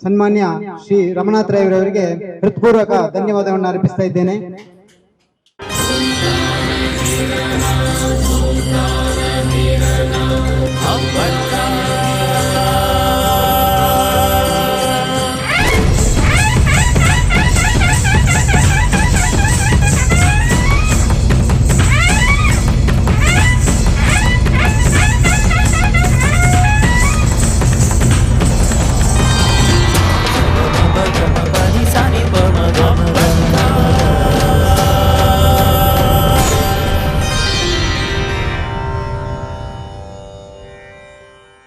ಸನ್ಮಾನ್ಯ ಶ್ರೀ ರಮನಾಥ್ ರೈ ಅವರಿಗೆ ಹೃತ್ಪೂರ್ವಕ ಧನ್ಯವಾದವನ್ನು ಅರ್ಪಿಸ್ತಾ ಇದ್ದೇನೆ.